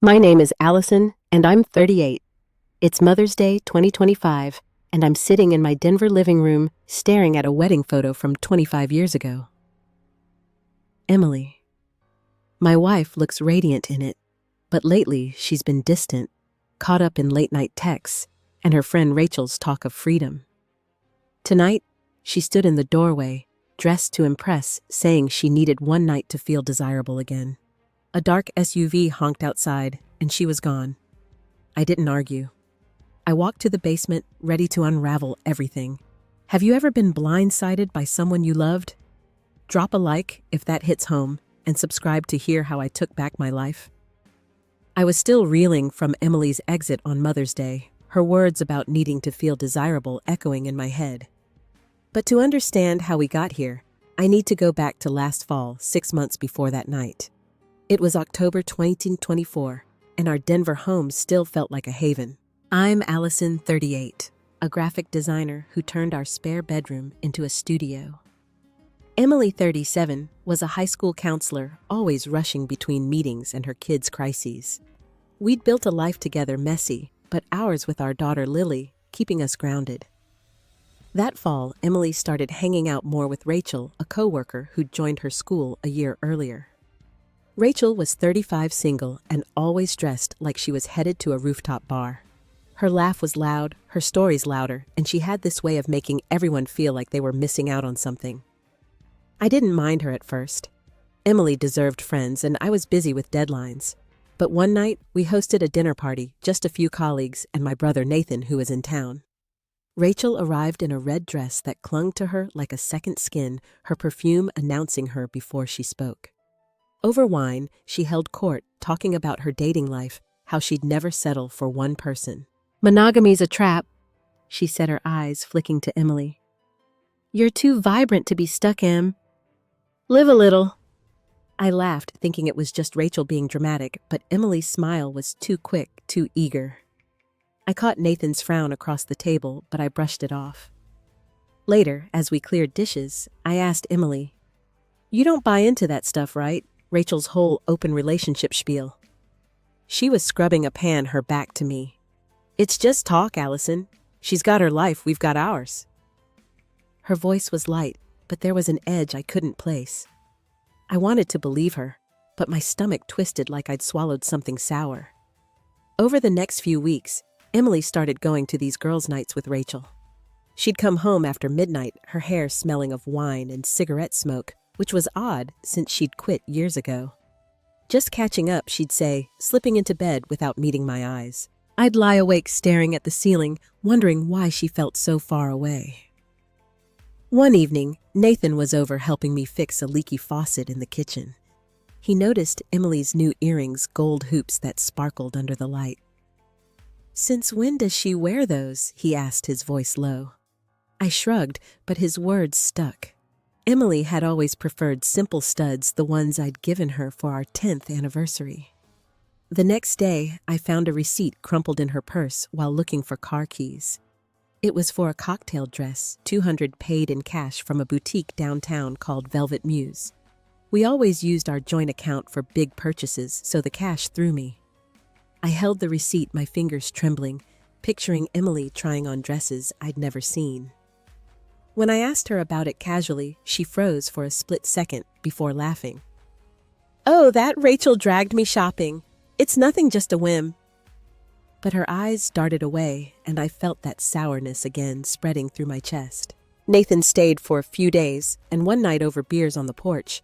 My name is Allison, and I'm 38. It's Mother's Day 2025, and I'm sitting in my Denver living room staring at a wedding photo from 25 years ago. Emily. My wife looks radiant in it, but lately she's been distant, caught up in late-night texts and her friend Rachel's talk of freedom. Tonight, she stood in the doorway, dressed to impress, saying she needed one night to feel desirable again. A dark SUV honked outside, and she was gone. I didn't argue. I walked to the basement, ready to unravel everything. Have you ever been blindsided by someone you loved? Drop a like if that hits home, and subscribe to hear how I took back my life. I was still reeling from Emily's exit on Mother's Day, her words about needing to feel desirable echoing in my head. But to understand how we got here, I need to go back to last fall, 6 months before that night. It was October 2024, and our Denver home still felt like a haven. I'm Allison, 38, a graphic designer who turned our spare bedroom into a studio. Emily, 37, was a high school counselor, always rushing between meetings and her kids' crises. We'd built a life together, messy, but ours with our daughter Lily, keeping us grounded. That fall, Emily started hanging out more with Rachel, a coworker who'd joined her school a year earlier. Rachel was 35, single, and always dressed like she was headed to a rooftop bar. Her laugh was loud, her stories louder, and she had this way of making everyone feel like they were missing out on something. I didn't mind her at first. Emily deserved friends, and I was busy with deadlines. But one night, we hosted a dinner party, just a few colleagues and my brother Nathan, who was in town. Rachel arrived in a red dress that clung to her like a second skin, her perfume announcing her before she spoke. Over wine, she held court, talking about her dating life, how she'd never settle for one person. "Monogamy's a trap," she said, her eyes flicking to Emily. "You're too vibrant to be stuck, Em. Live a little." I laughed, thinking it was just Rachel being dramatic, but Emily's smile was too quick, too eager. I caught Nathan's frown across the table, but I brushed it off. Later, as we cleared dishes, I asked Emily, "You don't buy into that stuff, right? Rachel's whole open relationship spiel." She was scrubbing a pan, her back to me. "It's just talk, Allison. She's got her life, we've got ours." Her voice was light, but there was an edge I couldn't place. I wanted to believe her, but my stomach twisted like I'd swallowed something sour. Over the next few weeks, Emily started going to these girls' nights with Rachel. She'd come home after midnight, her hair smelling of wine and cigarette smoke, which was odd since she'd quit years ago. Just catching up, she'd say, slipping into bed without meeting my eyes. I'd lie awake staring at the ceiling, wondering why she felt so far away. One evening, Nathan was over helping me fix a leaky faucet in the kitchen. He noticed Emily's new earrings, gold hoops that sparkled under the light. "Since when does she wear those?" he asked, his voice low. I shrugged, but his words stuck. Emily had always preferred simple studs, the ones I'd given her for our 10th anniversary. The next day, I found a receipt crumpled in her purse while looking for car keys. It was for a cocktail dress, $200 paid in cash from a boutique downtown called Velvet Muse. We always used our joint account for big purchases, so the cash threw me. I held the receipt, my fingers trembling, picturing Emily trying on dresses I'd never seen. When I asked her about it casually, she froze for a split second before laughing. "Oh, that Rachel dragged me shopping. It's nothing, just a whim." But her eyes darted away, and I felt that sourness again spreading through my chest. Nathan stayed for a few days, and one night over beers on the porch,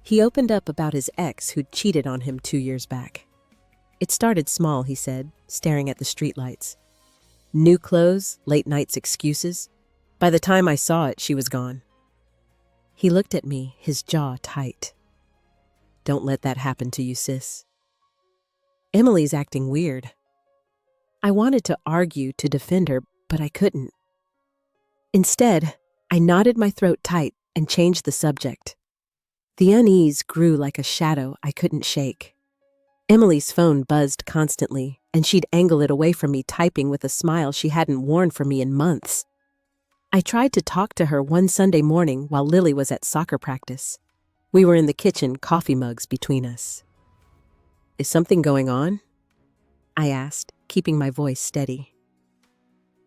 he opened up about his ex who'd cheated on him 2 years back. "It started small," he said, staring at the streetlights. "New clothes, late nights excuses. By the time I saw it, she was gone." He looked at me, his jaw tight. "Don't let that happen to you, sis." "Emily's acting weird." I wanted to argue to defend her, but I couldn't. Instead, I knotted my throat tight and changed the subject. The unease grew like a shadow I couldn't shake. Emily's phone buzzed constantly, and she'd angle it away from me, typing with a smile she hadn't worn for me in months. I tried to talk to her one Sunday morning while Lily was at soccer practice. We were in the kitchen, coffee mugs between us. "Is something going on?" I asked, keeping my voice steady.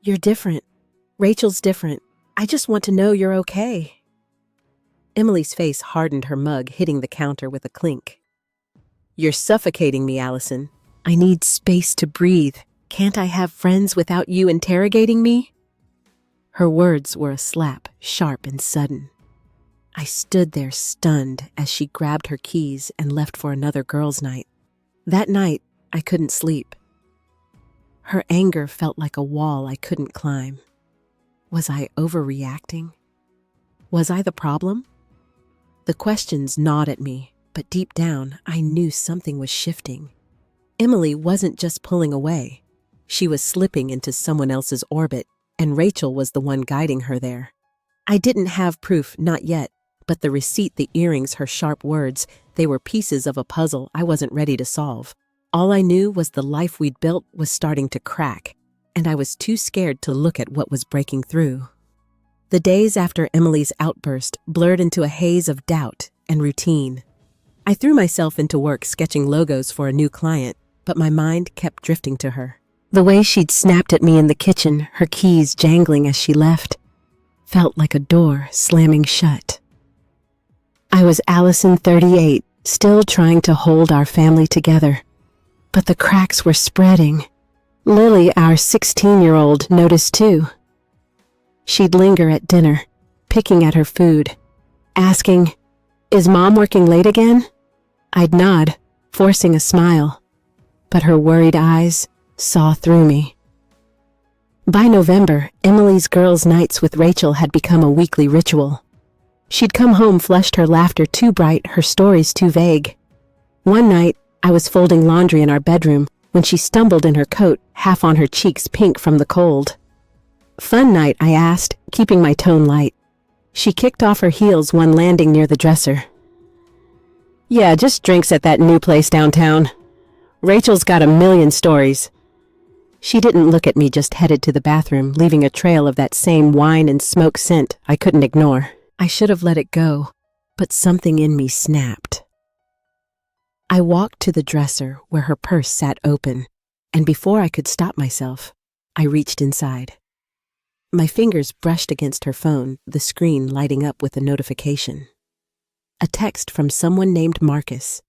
You're different. Rachel's different. I just want to know you're okay. Emily's face hardened, her mug hitting the counter with a clink. You're suffocating me, Allison. I need space to breathe. Can't I have friends without you interrogating me? Her words were a slap, sharp and sudden. I stood there stunned as she grabbed her keys and left for another girls' night. That night, I couldn't sleep. Her anger felt like a wall I couldn't climb. Was I overreacting? Was I the problem? The questions gnawed at me, but deep down, I knew something was shifting. Emily wasn't just pulling away. She was slipping into someone else's orbit, and Rachel was the one guiding her there. I didn't have proof, not yet, but the receipt, the earrings, her sharp words, they were pieces of a puzzle I wasn't ready to solve. All I knew was the life we'd built was starting to crack, and I was too scared to look at what was breaking through. The days after Emily's outburst blurred into a haze of doubt and routine. I threw myself into work sketching logos for a new client, but my mind kept drifting to her. The way she'd snapped at me in the kitchen, her keys jangling as she left, felt like a door slamming shut. I was Allison, 38, still trying to hold our family together. But the cracks were spreading. Lily, our 16-year-old, noticed too. She'd linger at dinner, picking at her food, asking, "Is Mom working late again?" I'd nod, forcing a smile, but her worried eyes saw through me. By November, Emily's girls' nights with Rachel had become a weekly ritual. She'd come home, flushed, her laughter too bright, her stories too vague. One night, I was folding laundry in our bedroom when she stumbled in her coat, half on her cheeks pink from the cold. "Fun night?" I asked, keeping my tone light. She kicked off her heels, one landing near the dresser. "Yeah, just drinks at that new place downtown. Rachel's got a million stories." She didn't look at me, just headed to the bathroom, leaving a trail of that same wine and smoke scent I couldn't ignore. I should have let it go, but something in me snapped. I walked to the dresser where her purse sat open, and before I could stop myself, I reached inside. My fingers brushed against her phone, the screen lighting up with a notification. A text from someone named Marcus.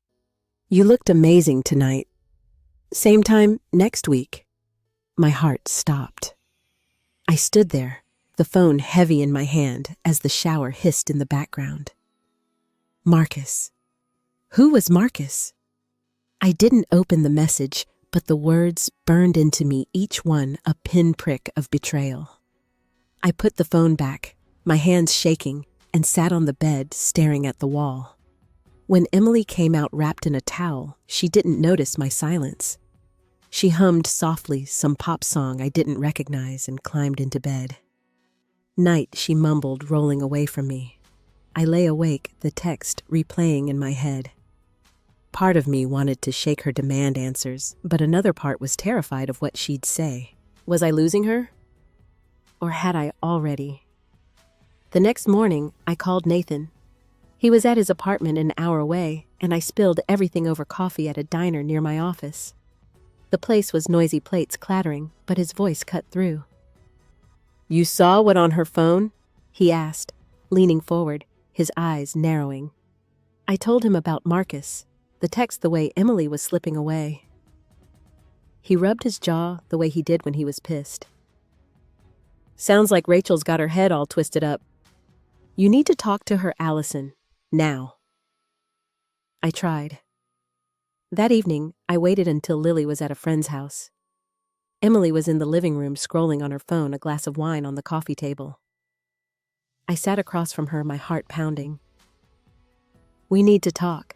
"You looked amazing tonight. Same time next week." My heart stopped. I stood there, the phone heavy in my hand as the shower hissed in the background. Marcus. Who was Marcus? I didn't open the message, but the words burned into me, each one a pinprick of betrayal. I put the phone back, my hands shaking, and sat on the bed staring at the wall. When Emily came out wrapped in a towel, she didn't notice my silence. She hummed softly some pop song I didn't recognize and climbed into bed. "Night," she mumbled, rolling away from me. I lay awake, the text replaying in my head. Part of me wanted to shake her, demand answers, but another part was terrified of what she'd say. Was I losing her? Or had I already? The next morning, I called Nathan. He was at his apartment an hour away, and I spilled everything over coffee at a diner near my office. The place was noisy, plates clattering, but his voice cut through. "You saw what on her phone?" he asked, leaning forward, his eyes narrowing. I told him about Marcus, the text, the way Emily was slipping away. He rubbed his jaw the way he did when he was pissed. "Sounds like Rachel's got her head all twisted up. You need to talk to her, Allison, now." I tried. That evening, I waited until Lily was at a friend's house. Emily was in the living room scrolling on her phone, a glass of wine on the coffee table. I sat across from her, my heart pounding. "We need to talk,"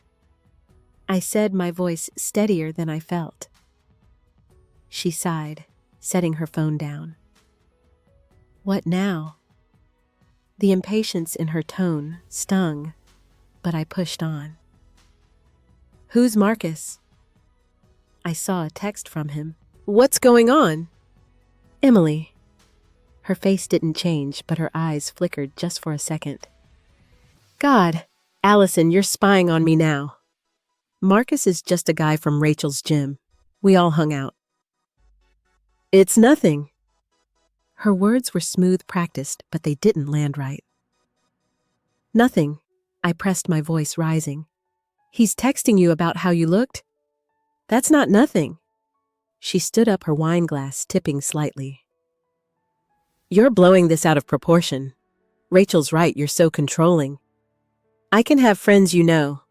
I said, my voice steadier than I felt. She sighed, setting her phone down. "What now?" The impatience in her tone stung, but I pushed on. "Who's Marcus?" I saw a text from him. "What's going on?" "Emily." Her face didn't change, but her eyes flickered just for a second. "God, Allison, you're spying on me now." "Marcus is just a guy from Rachel's gym. We all hung out. It's nothing. Her words were smooth practiced, but they didn't land right. Nothing. I pressed, my voice rising. He's texting you about how you looked? That's not nothing. She stood up, her wine glass tipping slightly. You're blowing this out of proportion. Rachel's right, you're so controlling. I can have friends, you know.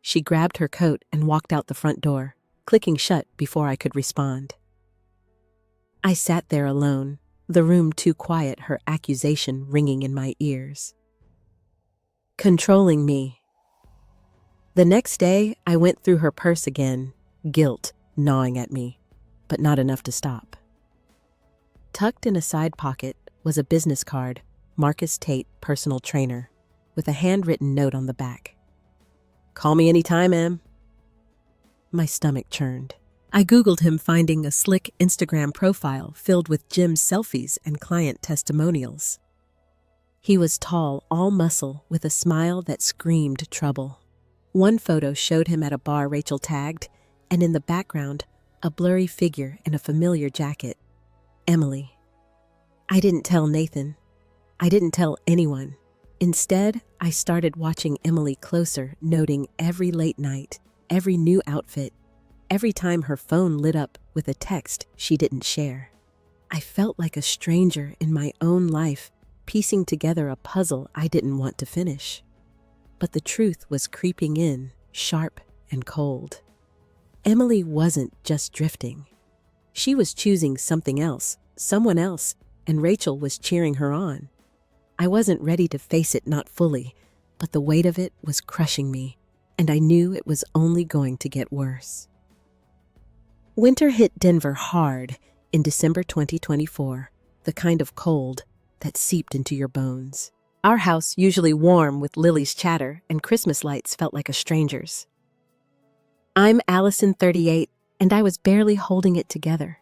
She grabbed her coat and walked out the front door, clicking shut before I could respond. I sat there alone, the room too quiet, her accusation ringing in my ears. Controlling me. The next day, I went through her purse again, guilt gnawing at me, but not enough to stop. Tucked in a side pocket was a business card, Marcus Tate, personal trainer, with a handwritten note on the back. Call me anytime, Em. My stomach churned. I Googled him, finding a slick Instagram profile filled with gym selfies and client testimonials. He was tall, all muscle, with a smile that screamed trouble. One photo showed him at a bar Rachel tagged, and in the background, a blurry figure in a familiar jacket. Emily. I didn't tell Nathan. I didn't tell anyone. Instead, I started watching Emily closer, noting every late night, every new outfit, every time her phone lit up with a text she didn't share. I felt like a stranger in my own life, piecing together a puzzle I didn't want to finish. But the truth was creeping in, sharp and cold. Emily wasn't just drifting. She was choosing something else, someone else, and Rachel was cheering her on. I wasn't ready to face it, not fully, but the weight of it was crushing me, and I knew it was only going to get worse. Winter hit Denver hard in December 2024, the kind of cold that seeped into your bones. Our house, usually warm with Lily's chatter and Christmas lights, felt like a stranger's. I'm Allison, 38, and I was barely holding it together.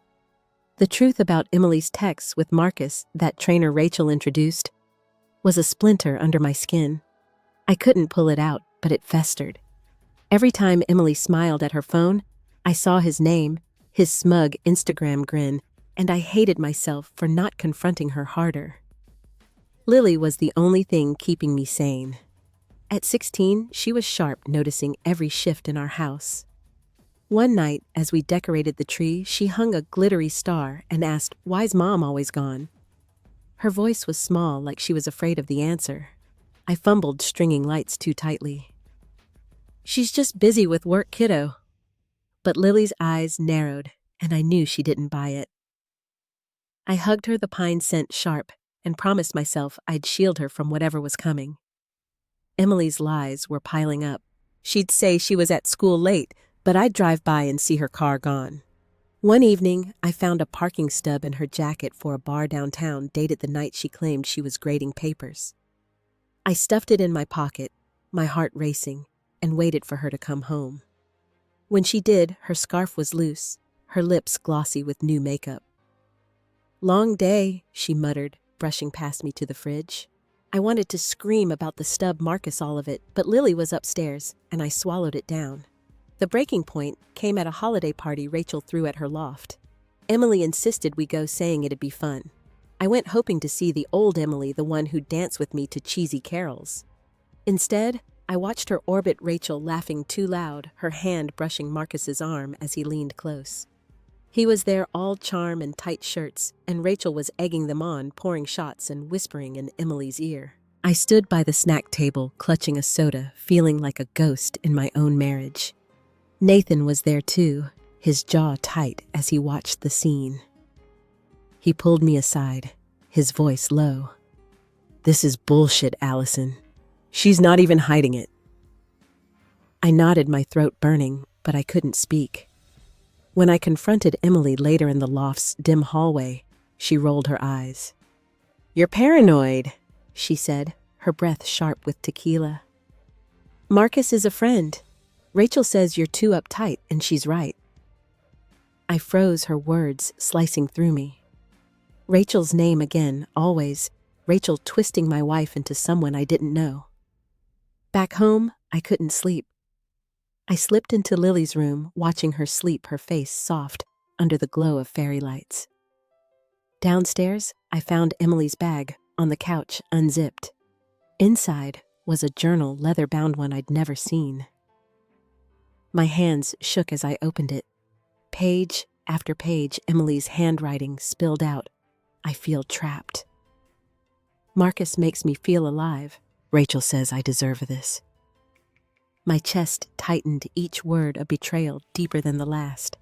The truth about Emily's texts with Marcus, that trainer Rachel introduced, was a splinter under my skin. I couldn't pull it out, but it festered. Every time Emily smiled at her phone, I saw his name, his smug Instagram grin, and I hated myself for not confronting her harder. Lily was the only thing keeping me sane. At 16, she was sharp, noticing every shift in our house. One night, as we decorated the tree, she hung a glittery star and asked, "Why's Mom always gone?" Her voice was small, like she was afraid of the answer. I fumbled, stringing lights too tightly. She's just busy with work, kiddo. But Lily's eyes narrowed, and I knew she didn't buy it. I hugged her, the pine scent sharp, and promised myself I'd shield her from whatever was coming. Emily's lies were piling up. She'd say she was at school late, but I'd drive by and see her car gone. One evening, I found a parking stub in her jacket for a bar downtown dated the night she claimed she was grading papers. I stuffed it in my pocket, my heart racing, and waited for her to come home. When she did, her scarf was loose, her lips glossy with new makeup. "Long day," she muttered, brushing past me to the fridge. I wanted to scream about the stub, Marcus, all of it, but Lily was upstairs, and I swallowed it down. The breaking point came at a holiday party Rachel threw at her loft. Emily insisted we go, saying it'd be fun. I went hoping to see the old Emily, the one who'd dance with me to cheesy carols. Instead, I watched her orbit Rachel, laughing too loud, her hand brushing Marcus's arm as he leaned close. He was there, all charm and tight shirts, and Rachel was egging them on, pouring shots and whispering in Emily's ear. I stood by the snack table, clutching a soda, feeling like a ghost in my own marriage. Nathan was there too, his jaw tight as he watched the scene. He pulled me aside, his voice low. "This is bullshit, Allison. She's not even hiding it." I nodded, my throat burning, but I couldn't speak. When I confronted Emily later in the loft's dim hallway, she rolled her eyes. "You're paranoid," she said, her breath sharp with tequila. "Marcus is a friend. Rachel says you're too uptight, and she's right." I froze, her words slicing through me. Rachel's name again, always. Rachel twisting my wife into someone I didn't know. Back home, I couldn't sleep. I slipped into Lily's room, watching her sleep, her face soft, under the glow of fairy lights. Downstairs, I found Emily's bag on the couch, unzipped. Inside was a journal, leather-bound one I'd never seen. My hands shook as I opened it. Page after page, Emily's handwriting spilled out. I feel trapped. Marcus makes me feel alive. Rachel says I deserve this. My chest tightened, each word a betrayal deeper than the last.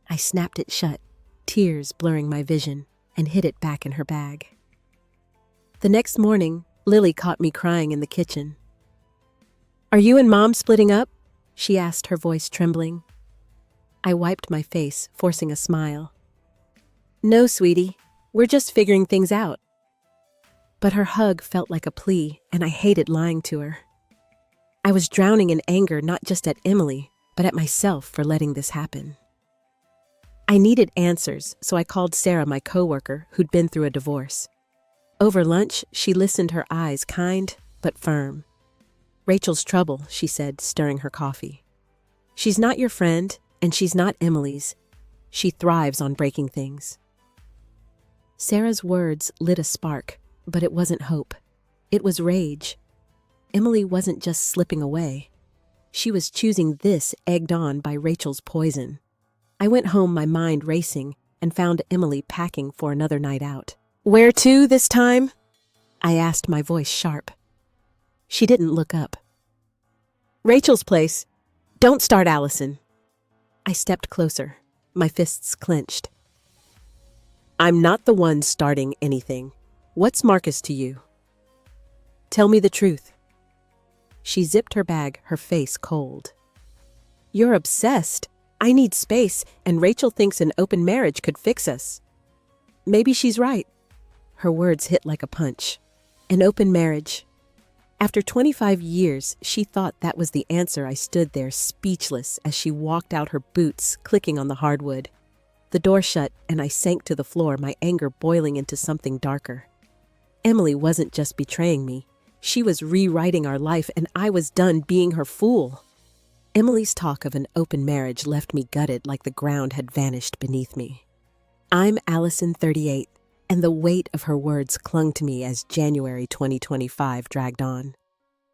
I snapped it shut, tears blurring my vision, and hid it back in her bag. The next morning, Lily caught me crying in the kitchen. "Are you and Mom splitting up?" she asked, her voice trembling. I wiped my face, forcing a smile. "No, sweetie, we're just figuring things out." But her hug felt like a plea, and I hated lying to her. I was drowning in anger, not just at Emily, but at myself for letting this happen. I needed answers, so I called Sarah, my coworker, who'd been through a divorce. Over lunch, she listened, her eyes kind but firm. "Rachel's trouble," she said, stirring her coffee. "She's not your friend, and she's not Emily's. She thrives on breaking things." Sarah's words lit a spark, but it wasn't hope. It was rage. Emily wasn't just slipping away. She was choosing this, egged on by Rachel's poison. I went home, my mind racing, and found Emily packing for another night out. "Where to this time?" I asked, my voice sharp. She didn't look up. "Rachel's place. Don't start, Allison." I stepped closer, my fists clenched. "I'm not the one starting anything. What's Marcus to you? Tell me the truth." She zipped her bag, her face cold. "You're obsessed. I need space, and Rachel thinks an open marriage could fix us." "Maybe she's right." Her words hit like a punch. An open marriage. After 25 years, she thought that was the answer. I stood there, speechless, as she walked out, her boots clicking on the hardwood. The door shut, and I sank to the floor, my anger boiling into something darker. Emily wasn't just betraying me. She was rewriting our life, and I was done being her fool. Emily's talk of an open marriage left me gutted, like the ground had vanished beneath me. I'm Allison, 38, and the weight of her words clung to me as January 2025 dragged on.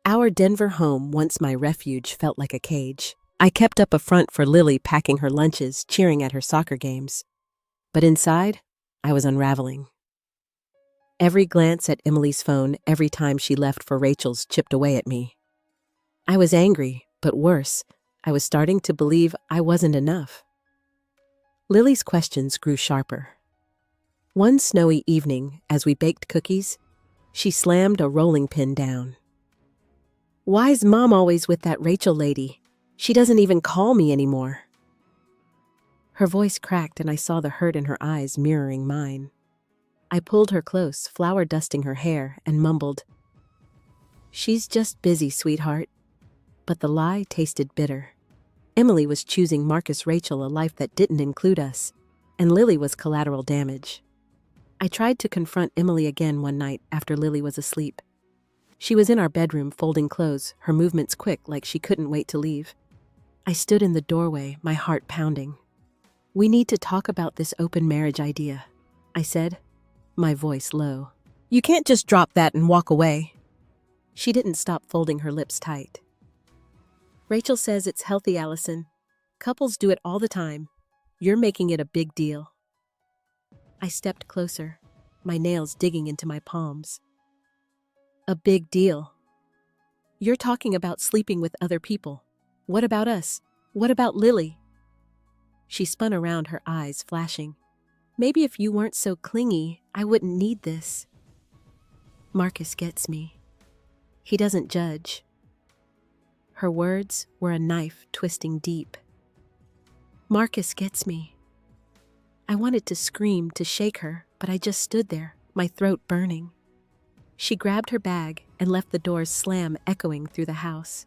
Our Denver home, once my refuge, felt like a cage. I kept up a front for Lily, packing her lunches, cheering at her soccer games. But inside, I was unraveling. Every glance at Emily's phone, every time she left for Rachel's, chipped away at me. I was angry, but worse, I was starting to believe I wasn't enough. Lily's questions grew sharper. One snowy evening, as we baked cookies, she slammed a rolling pin down. "Why's Mom always with that Rachel lady? She doesn't even call me anymore." Her voice cracked, and I saw the hurt in her eyes mirroring mine. I pulled her close, flour dusting her hair, and mumbled, "She's just busy, sweetheart." But the lie tasted bitter. Emily was choosing Marcus, Rachel, a life that didn't include us, and Lily was collateral damage. I tried to confront Emily again one night after Lily was asleep. She was in our bedroom folding clothes, her movements quick, like she couldn't wait to leave. I stood in the doorway, my heart pounding. "We need to talk about this open marriage idea," I said, my voice low. "You can't just drop that and walk away." She didn't stop, folding her lips tight. "Rachel says it's healthy, Allison. Couples do it all the time. You're making it a big deal." I stepped closer, my nails digging into my palms. "A big deal? You're talking about sleeping with other people. What about us? What about Lily?" She spun around, her eyes flashing. "Maybe if you weren't so clingy, I wouldn't need this." Marcus gets me. He doesn't judge. Her words were a knife twisting deep. Marcus gets me. I wanted to scream, to shake her, but I just stood there, my throat burning. She grabbed her bag and left, the doors slam echoing through the house.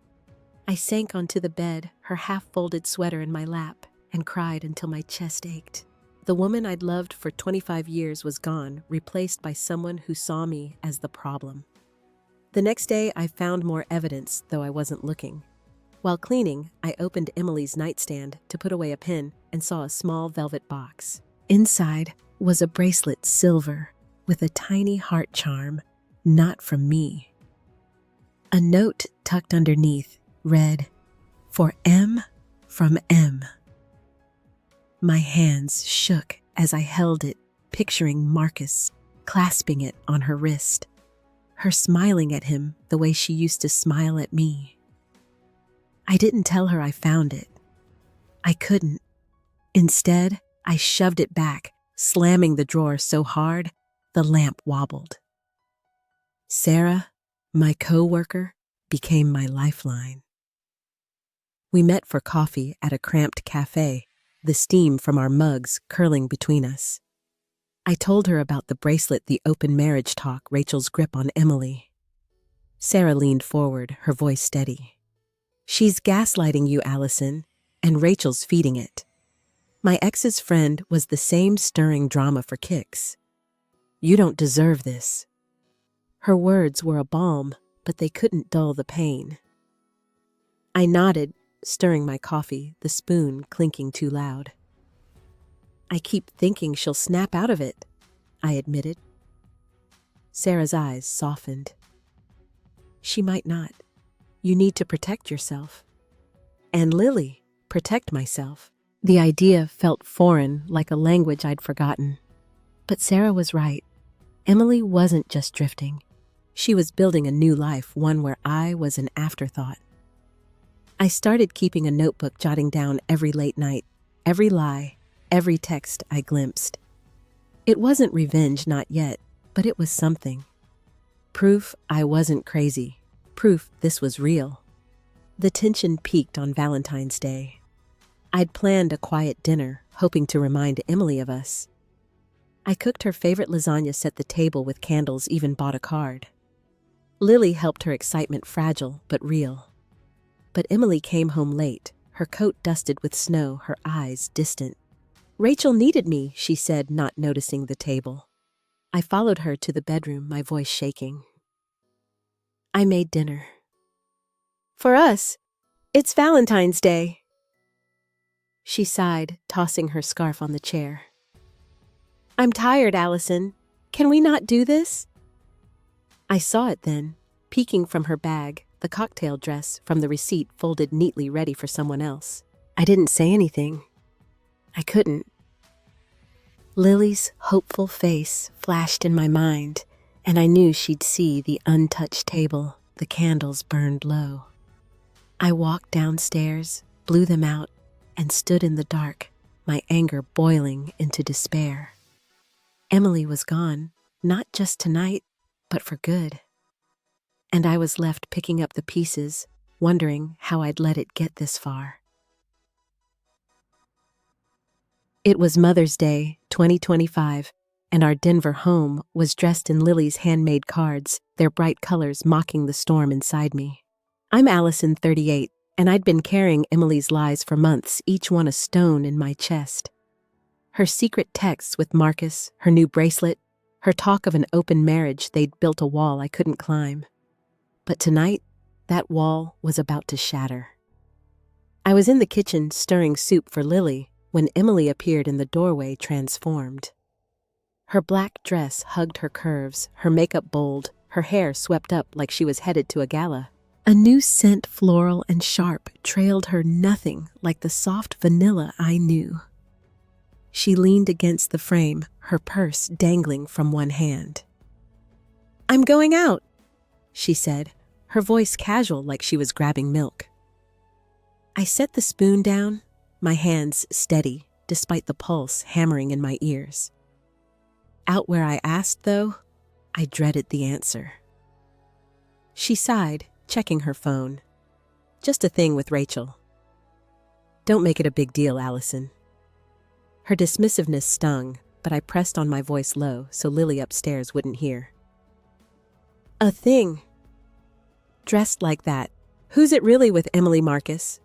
I sank onto the bed, her half-folded sweater in my lap, and cried until my chest ached. The woman I'd loved for 25 years was gone, replaced by someone who saw me as the problem. The next day, I found more evidence, though I wasn't looking. While cleaning, I opened Emily's nightstand to put away a pin and saw a small velvet box. Inside was a bracelet, silver, with a tiny heart charm, not from me. A note tucked underneath read, "For M from M." My hands shook as I held it, picturing Marcus clasping it on her wrist, her smiling at him the way she used to smile at me. I didn't tell her I found it. I couldn't. Instead, I shoved it back, slamming the drawer so hard the lamp wobbled. Sarah, my co-worker, became my lifeline. We met for coffee at a cramped cafe, the steam from our mugs curling between us. I told her about the bracelet, the open marriage talk, Rachel's grip on Emily. Sarah leaned forward, her voice steady. "She's gaslighting you, Allison, and Rachel's feeding it. My ex's friend was the same stirring drama for kicks. You don't deserve this." Her words were a balm, but they couldn't dull the pain. I nodded, stirring my coffee, the spoon clinking too loud. "I keep thinking she'll snap out of it," I admitted. Sarah's eyes softened. "She might not. You need to protect yourself." "And Lily, protect myself." The idea felt foreign, like a language I'd forgotten. But Sarah was right. Emily wasn't just drifting. She was building a new life, one where I was an afterthought. I started keeping a notebook, jotting down every late night, every lie, every text I glimpsed. It wasn't revenge, not yet, but it was something. Proof I wasn't crazy. Proof this was real. The tension peaked on Valentine's Day. I'd planned a quiet dinner, hoping to remind Emily of us. I cooked her favorite lasagna, set the table with candles, even bought a card. Lily helped, her excitement fragile but real. But Emily came home late, her coat dusted with snow, her eyes distant. "Rachel needed me," she said, not noticing the table. I followed her to the bedroom, my voice shaking. I made dinner. "For us, it's Valentine's Day." She sighed, tossing her scarf on the chair. "I'm tired, Allison. Can we not do this?" I saw it then, peeking from her bag, the cocktail dress from the receipt folded neatly, ready for someone else. I didn't say anything. I couldn't. Lily's hopeful face flashed in my mind, and I knew she'd see the untouched table, the candles burned low. I walked downstairs, blew them out, and stood in the dark, my anger boiling into despair. Emily was gone, not just tonight, but for good. And I was left picking up the pieces, wondering how I'd let it get this far. It was Mother's Day, 2025, and our Denver home was dressed in Lily's handmade cards, their bright colors mocking the storm inside me. I'm Allison, 38, and I'd been carrying Emily's lies for months, each one a stone in my chest. Her secret texts with Marcus, her new bracelet, her talk of an open marriage, they'd built a wall I couldn't climb. But tonight, that wall was about to shatter. I was in the kitchen stirring soup for Lily when Emily appeared in the doorway, transformed. Her black dress hugged her curves, her makeup bold, her hair swept up like she was headed to a gala. A new scent, floral and sharp, trailed her, nothing like the soft vanilla I knew. She leaned against the frame, her purse dangling from one hand. "I'm going out," she said, her voice casual like she was grabbing milk. I set the spoon down, my hands steady, despite the pulse hammering in my ears. Out where I asked, though, I dreaded the answer. She sighed, checking her phone. "Just a thing with Rachel." "Don't make it a big deal, Allison." Her dismissiveness stung, but I pressed on my voice low so Lily upstairs wouldn't hear. "A thing? Dressed like that. Who's it really with, Emily Marcus?"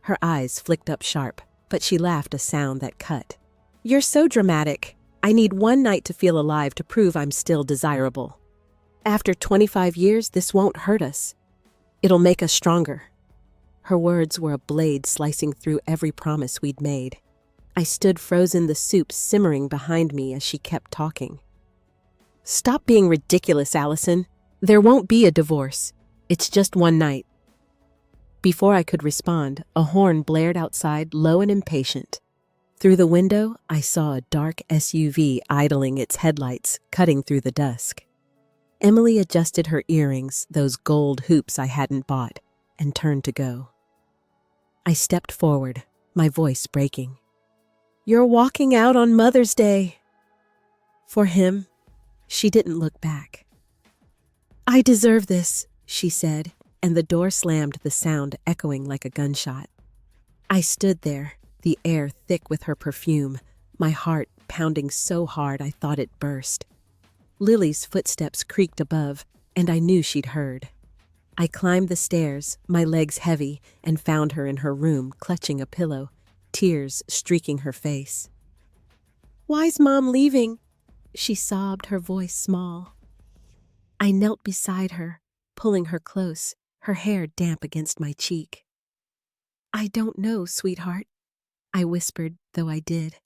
Her eyes flicked up sharp, but she laughed, a sound that cut. "You're so dramatic. I need one night to feel alive to prove I'm still desirable. After 25 years, this won't hurt us. It'll make us stronger." Her words were a blade slicing through every promise we'd made. I stood frozen, the soup simmering behind me as she kept talking. "Stop being ridiculous, Allison. There won't be a divorce. It's just one night." Before I could respond, a horn blared outside, low and impatient. Through the window, I saw a dark SUV idling its headlights, cutting through the dusk. Emily adjusted her earrings, those gold hoops I hadn't bought, and turned to go. I stepped forward, my voice breaking. "You're walking out on Mother's Day." For him, she didn't look back. "I deserve this," she said, and the door slammed, the sound echoing like a gunshot. I stood there, the air thick with her perfume, my heart pounding so hard I thought it burst. Lily's footsteps creaked above, and I knew she'd heard. I climbed the stairs, my legs heavy, and found her in her room, clutching a pillow, tears streaking her face. "Why's Mom leaving?" she sobbed, her voice small. I knelt beside her, pulling her close, her hair damp against my cheek. "I don't know, sweetheart," I whispered, though I did.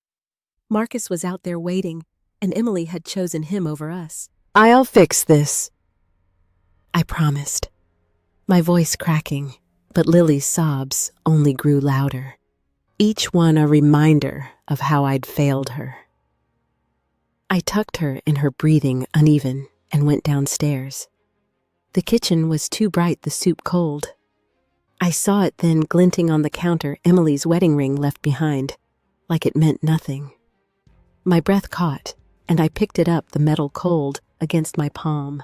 Marcus was out there waiting, and Emily had chosen him over us. "I'll fix this," I promised, my voice cracking, but Lily's sobs only grew louder, each one a reminder of how I'd failed her. I tucked her in her breathing uneven and went downstairs. The kitchen was too bright, the soup cold. I saw it then glinting on the counter, Emily's wedding ring left behind, like it meant nothing. My breath caught, and I picked it up, the metal cold, against my palm.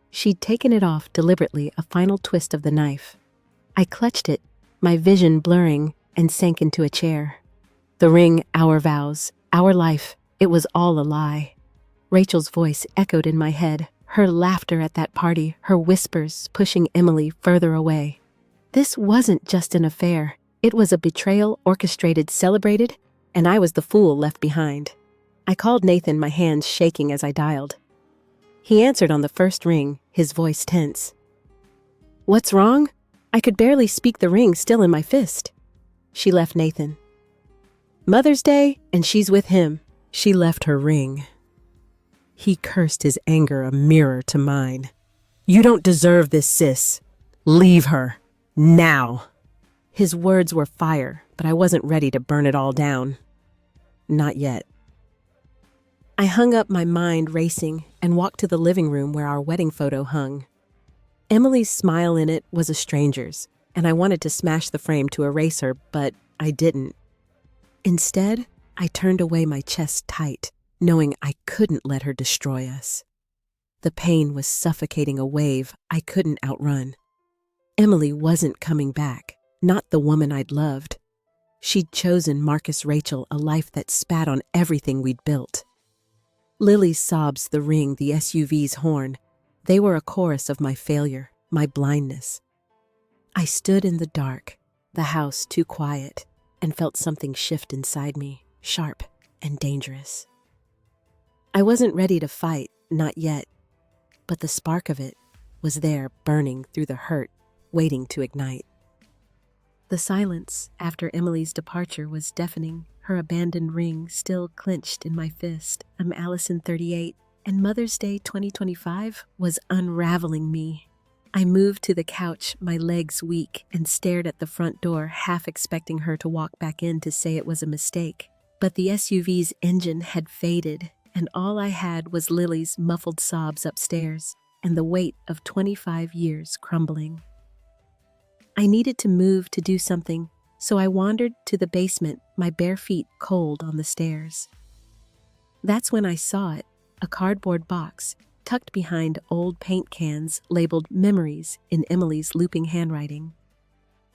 She'd taken it off deliberately, a final twist of the knife. I clutched it, my vision blurring, and sank into a chair. The ring, our vows, our life, it was all a lie. Rachel's voice echoed in my head, her laughter at that party, her whispers pushing Emily further away. This wasn't just an affair. It was a betrayal, orchestrated, celebrated, and I was the fool left behind. I called Nathan, my hands shaking as I dialed. He answered on the first ring, his voice tense. "What's wrong?" I could barely speak, the ring still in my fist. She left Nathan. Mother's Day, and she's with him. She left her ring. He cursed, his anger a mirror to mine. "You don't deserve this, sis. Leave her. Now." His words were fire, but I wasn't ready to burn it all down. Not yet. I hung up, my mind racing, and walked to the living room where our wedding photo hung. Emily's smile in it was a stranger's, and I wanted to smash the frame to erase her, but I didn't. Instead, I turned away, my chest tight, knowing I couldn't let her destroy us. The pain was suffocating, a wave I couldn't outrun. Emily wasn't coming back, not the woman I'd loved. She'd chosen Marcus, Rachel, a life that spat on everything we'd built. Lily's sobs, the ring, the SUV's horn, they were a chorus of my failure, my blindness. I stood in the dark, the house too quiet, and felt something shift inside me, sharp and dangerous. I wasn't ready to fight, not yet, but the spark of it was there, burning through the hurt, waiting to ignite. The silence after Emily's departure was deafening, her abandoned ring still clenched in my fist. I'm Allison, 38, and Mother's Day 2025 was unraveling me. I moved to the couch, my legs weak, and stared at the front door, half expecting her to walk back in to say it was a mistake. But the SUV's engine had faded, and all I had was Lily's muffled sobs upstairs and the weight of 25 years crumbling. I needed to move, to do something, so I wandered to the basement, my bare feet cold on the stairs. That's when I saw it, a cardboard box tucked behind old paint cans labeled Memories in Emily's looping handwriting.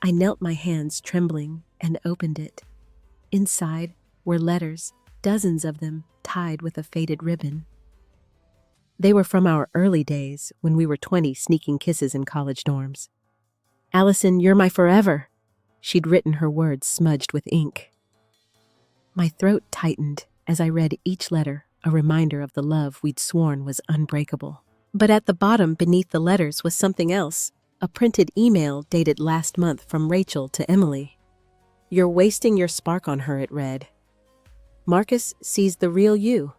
I knelt, my hands trembling, and opened it. Inside were letters, dozens of them tied with a faded ribbon. They were from our early days when we were 20, sneaking kisses in college dorms. "Allison, you're my forever," she'd written, her words smudged with ink. My throat tightened as I read each letter, a reminder of the love we'd sworn was unbreakable. But at the bottom, beneath the letters, was something else, a printed email dated last month from Rachel to Emily. "You're wasting your spark on her," it read. "Marcus sees the real you.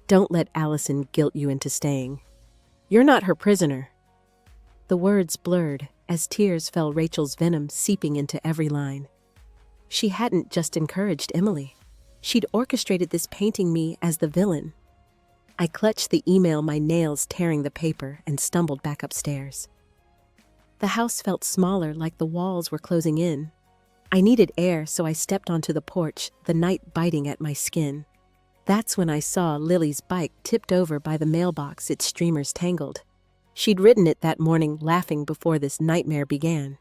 Don't let Allison guilt you into staying. You're not her prisoner." The words blurred as tears fell, Rachel's venom seeping into every line. She hadn't just encouraged Emily. She'd orchestrated this, painting me as the villain. I clutched the email, my nails tearing the paper, and stumbled back upstairs. The house felt smaller, like the walls were closing in. I needed air, so I stepped onto the porch, the night biting at my skin. That's when I saw Lily's bike tipped over by the mailbox, its streamers tangled. She'd ridden it that morning, laughing before this nightmare began.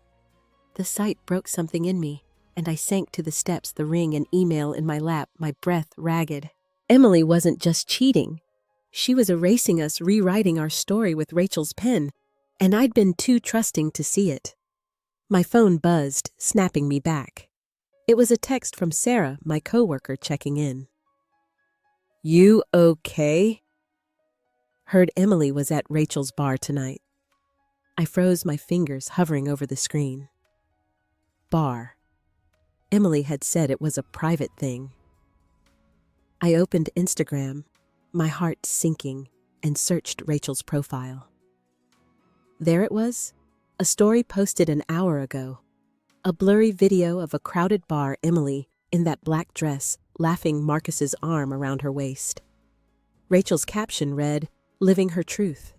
The sight broke something in me, and I sank to the steps, the ring and email in my lap, my breath ragged. Emily wasn't just cheating. She was erasing us, rewriting our story with Rachel's pen, and I'd been too trusting to see it. My phone buzzed, snapping me back. It was a text from Sarah, my coworker, checking in. "You okay?" Heard Emily was at Rachel's bar tonight. I froze, my fingers hovering over the screen. Bar. Emily had said it was a private thing. I opened Instagram, my heart sinking, and searched Rachel's profile. There it was, a story posted an hour ago. A blurry video of a crowded bar, Emily, in that black dress, laughing, Marcus's arm around her waist. Rachel's caption read, "Living her truth."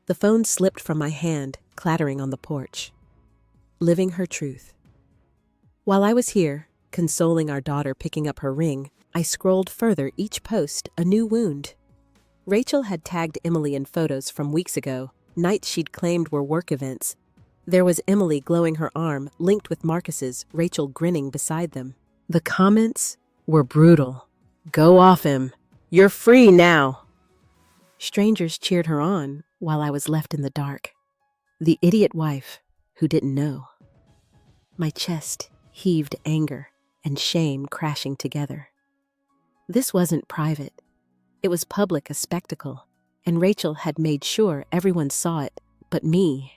The phone slipped from my hand, clattering on the porch. Living her truth. While I was here, consoling our daughter, picking up her ring, I scrolled further, each post a new wound. Rachel had tagged Emily in photos from weeks ago, nights she'd claimed were work events. There was Emily glowing, her arm linked with Marcus's, Rachel grinning beside them. The comments were brutal. "Go off him. You're free now." Strangers cheered her on while I was left in the dark. The idiot wife who didn't know. My chest heaved, anger and shame crashing together. This wasn't private. It was public, a spectacle, and Rachel had made sure everyone saw it but me.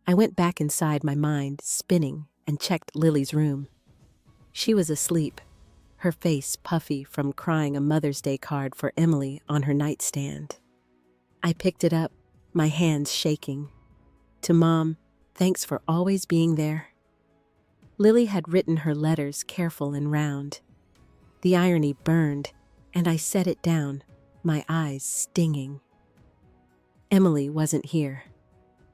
I went back inside, my mind spinning, and checked Lily's room. She was asleep, her face puffy from crying, a Mother's Day card for Emily on her nightstand. I picked it up, my hands shaking. "To Mom, thanks for always being there." Lily had written her letters, careful and round. The irony burned, and I set it down, my eyes stinging. Emily wasn't here.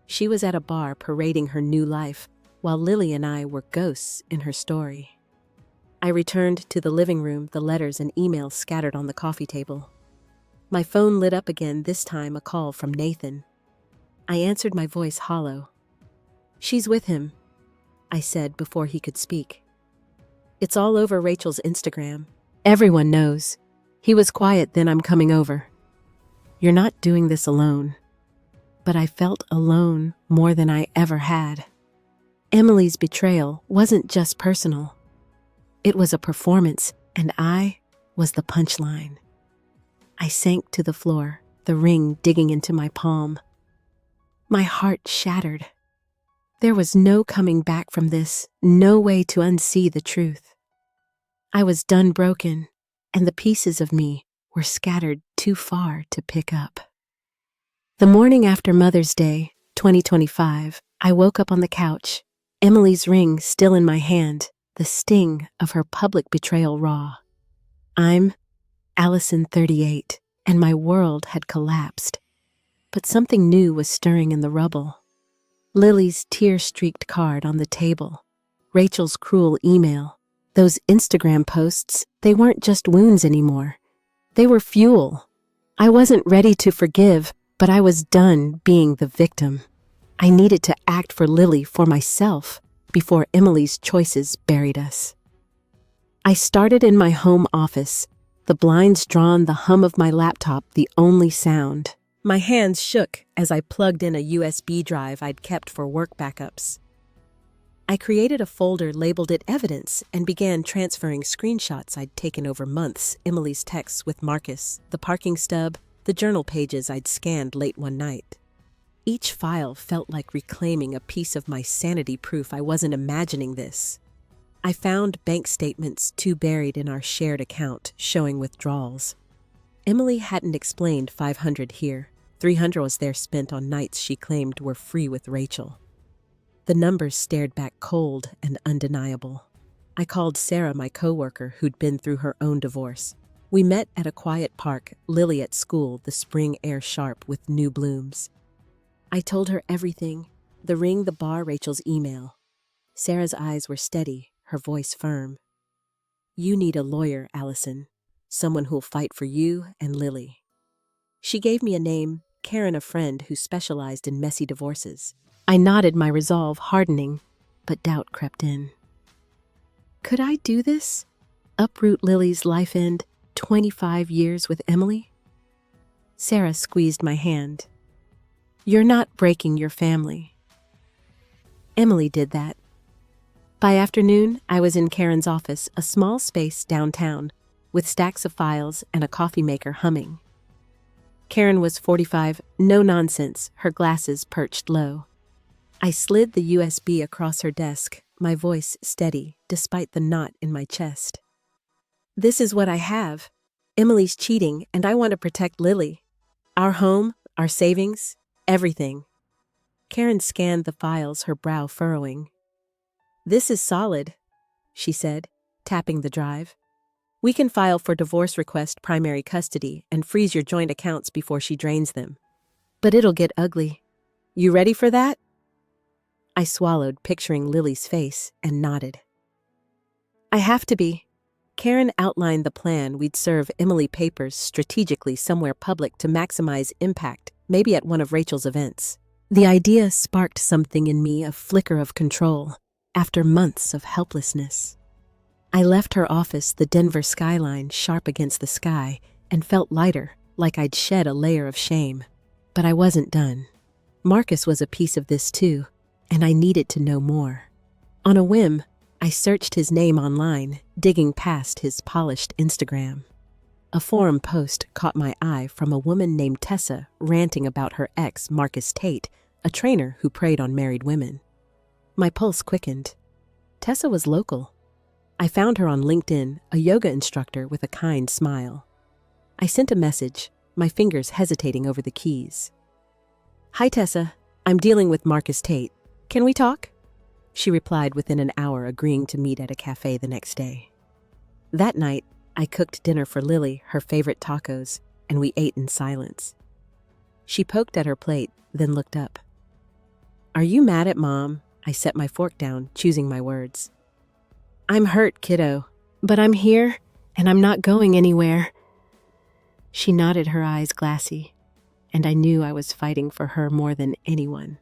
She was at a bar parading her new life, while Lily and I were ghosts in her story. I returned to the living room, the letters and emails scattered on the coffee table. My phone lit up again, this time a call from Nathan. I answered, my voice hollow. "She's with him," I said before he could speak. "It's all over Rachel's Instagram. Everyone knows. He was quiet, then I'm coming over." "You're not doing this alone." But I felt alone more than I ever had. Emily's betrayal wasn't just personal. It was a performance, and I was the punchline. I sank to the floor, the ring digging into my palm. My heart shattered. There was no coming back from this, no way to unsee the truth. I was done, broken, and the pieces of me were scattered too far to pick up. The morning after Mother's Day, 2025, I woke up on the couch, Emily's ring still in my hand, the sting of her public betrayal raw. I'm Allison, 38, and my world had collapsed. But something new was stirring in the rubble. Lily's tear-streaked card on the table, Rachel's cruel email, those Instagram posts, they weren't just wounds anymore. They were fuel. I wasn't ready to forgive, but I was done being the victim. I needed to act for Lily, for myself, before Emily's choices buried us. I started in my home office, the blinds drawn, the hum of my laptop the only sound. My hands shook as I plugged in a USB drive I'd kept for work backups. I created a folder, labeled it Evidence, and began transferring screenshots I'd taken over months, Emily's texts with Marcus, the parking stub, the journal pages I'd scanned late one night. Each file felt like reclaiming a piece of my sanity, proof I wasn't imagining this. I found bank statements too buried in our shared account showing withdrawals. Emily hadn't explained $500 here. $300 was there spent on nights she claimed were free with Rachel. The numbers stared back cold and undeniable. I called Sarah, my coworker, who'd been through her own divorce. We met at a quiet park, Lily at school, the spring air sharp with new blooms. I told her everything, the ring, the bar, Rachel's email. Sarah's eyes were steady, her voice firm. You need a lawyer, Allison. Someone who'll fight for you and Lily. She gave me a name, Karen, a friend who specialized in messy divorces. I nodded, my resolve hardening, but doubt crept in. Could I do this? Uproot Lily's life end 25 years with Emily? Sarah squeezed my hand. You're not breaking your family. Emily did that. By afternoon, I was in Karen's office, a small space downtown, with stacks of files and a coffee maker humming. Karen was 45, no nonsense, her glasses perched low. I slid the USB across her desk, my voice steady, despite the knot in my chest. This is what I have. Emily's cheating, and I want to protect Lily. Our home, our savings, everything. Karen scanned the files, her brow furrowing. This is solid, she said, tapping the drive. We can file for divorce, request primary custody, and freeze your joint accounts before she drains them. But it'll get ugly. You ready for that? I swallowed, picturing Lily's face, and nodded. I have to be. Karen outlined the plan. We'd serve Emily papers strategically somewhere public to maximize impact, maybe at one of Rachel's events. The idea sparked something in me, a flicker of control, after months of helplessness. I left her office, the Denver skyline sharp against the sky, and felt lighter, like I'd shed a layer of shame. But I wasn't done. Marcus was a piece of this too, and I needed to know more. On a whim, I searched his name online, digging past his polished Instagram. A forum post caught my eye from a woman named Tessa ranting about her ex, Marcus Tate, a trainer who preyed on married women. My pulse quickened. Tessa was local. I found her on LinkedIn, a yoga instructor with a kind smile. I sent a message, my fingers hesitating over the keys. Hi Tessa, I'm dealing with Marcus Tate. Can we talk? She replied within an hour, agreeing to meet at a cafe the next day. That night, I cooked dinner for Lily, her favorite tacos, and we ate in silence. She poked at her plate, then looked up. Are you mad at Mom? I set my fork down, choosing my words. I'm hurt, kiddo, but I'm here, and I'm not going anywhere. She nodded, her eyes glassy, and I knew I was fighting for her more than anyone.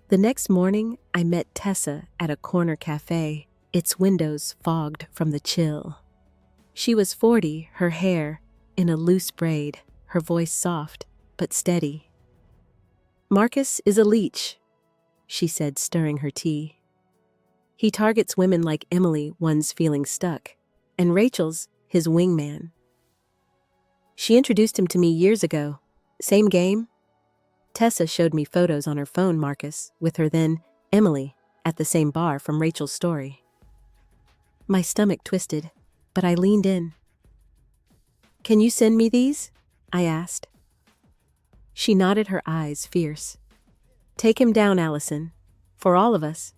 The next morning, I met Tessa at a corner cafe, its windows fogged from the chill. She was 40, her hair in a loose braid, her voice soft but steady. Marcus is a leech, she said, stirring her tea. He targets women like Emily, one's feeling stuck, and Rachel's his wingman. She introduced him to me years ago. Same game? Tessa showed me photos on her phone, Marcus, with her then, Emily, at the same bar from Rachel's story. My stomach twisted, but I leaned in. Can you send me these? I asked. She nodded, her eyes fierce. Take him down, Allison. For all of us.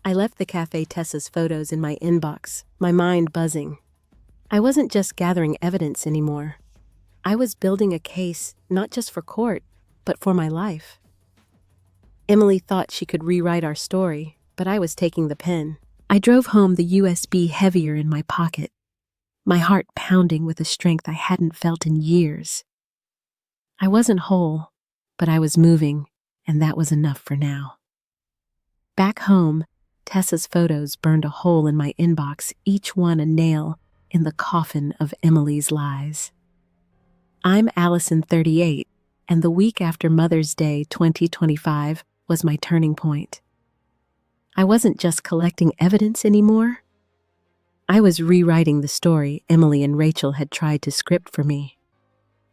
I left the cafe, Tessa's photos in my inbox, my mind buzzing. I wasn't just gathering evidence anymore. I was building a case, not just for court, but for my life. Emily thought she could rewrite our story, but I was taking the pen. I drove home, the USB heavier in my pocket, my heart pounding with a strength I hadn't felt in years. I wasn't whole, but I was moving, and that was enough for now. Back home, Tessa's photos burned a hole in my inbox, each one a nail in the coffin of Emily's lies. I'm Allison, 38, and the week after Mother's Day 2025 was my turning point. I wasn't just collecting evidence anymore. I was rewriting the story Emily and Rachel had tried to script for me.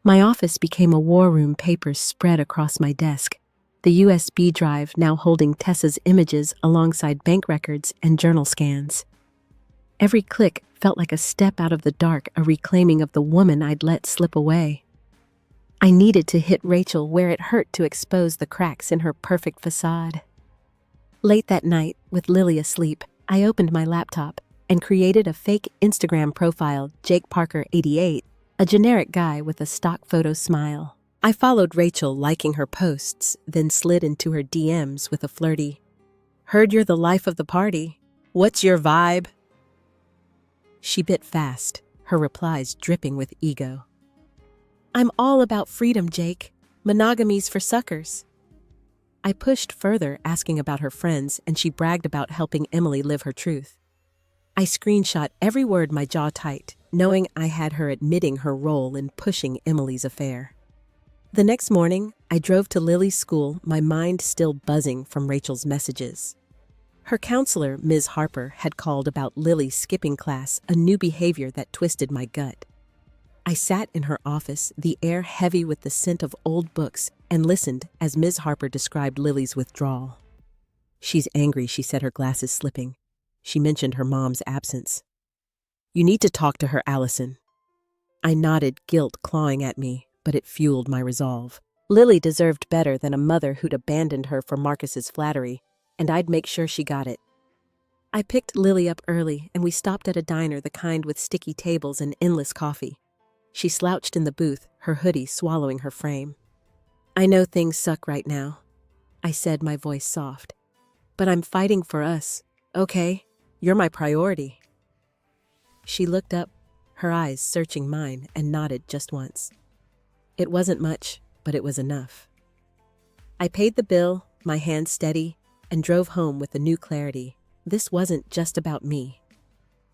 My office became a war room, papers spread across my desk, the USB drive now holding Tessa's images alongside bank records and journal scans. Every click felt like a step out of the dark, a reclaiming of the woman I'd let slip away. I needed to hit Rachel where it hurt to expose the cracks in her perfect facade. Late that night, with Lily asleep, I opened my laptop and created a fake Instagram profile, Jake Parker 88, a generic guy with a stock photo smile. I followed Rachel, liking her posts, then slid into her DMs with a flirty, "Heard you're the life of the party. What's your vibe?" She bit fast, her replies dripping with ego. "I'm all about freedom, Jake. Monogamy's for suckers." I pushed further, asking about her friends, and she bragged about helping Emily live her truth. I screenshot every word, my jaw tight, knowing I had her admitting her role in pushing Emily's affair. The next morning, I drove to Lily's school, my mind still buzzing from Rachel's messages. Her counselor, Ms. Harper, had called about Lily skipping class, a new behavior that twisted my gut. I sat in her office, the air heavy with the scent of old books, and listened as Ms. Harper described Lily's withdrawal. "She's angry," she said, her glasses slipping. She mentioned her mom's absence. "You need to talk to her, Allison." I nodded, guilt clawing at me, but it fueled my resolve. Lily deserved better than a mother who'd abandoned her for Marcus's flattery, and I'd make sure she got it. I picked Lily up early, and we stopped at a diner, the kind with sticky tables and endless coffee. She slouched in the booth, her hoodie swallowing her frame. "I know things suck right now," I said, my voice soft. "But I'm fighting for us, okay? You're my priority." She looked up, her eyes searching mine, and nodded just once. It wasn't much, but it was enough. I paid the bill, my hand steady, and drove home with a new clarity. This wasn't just about me.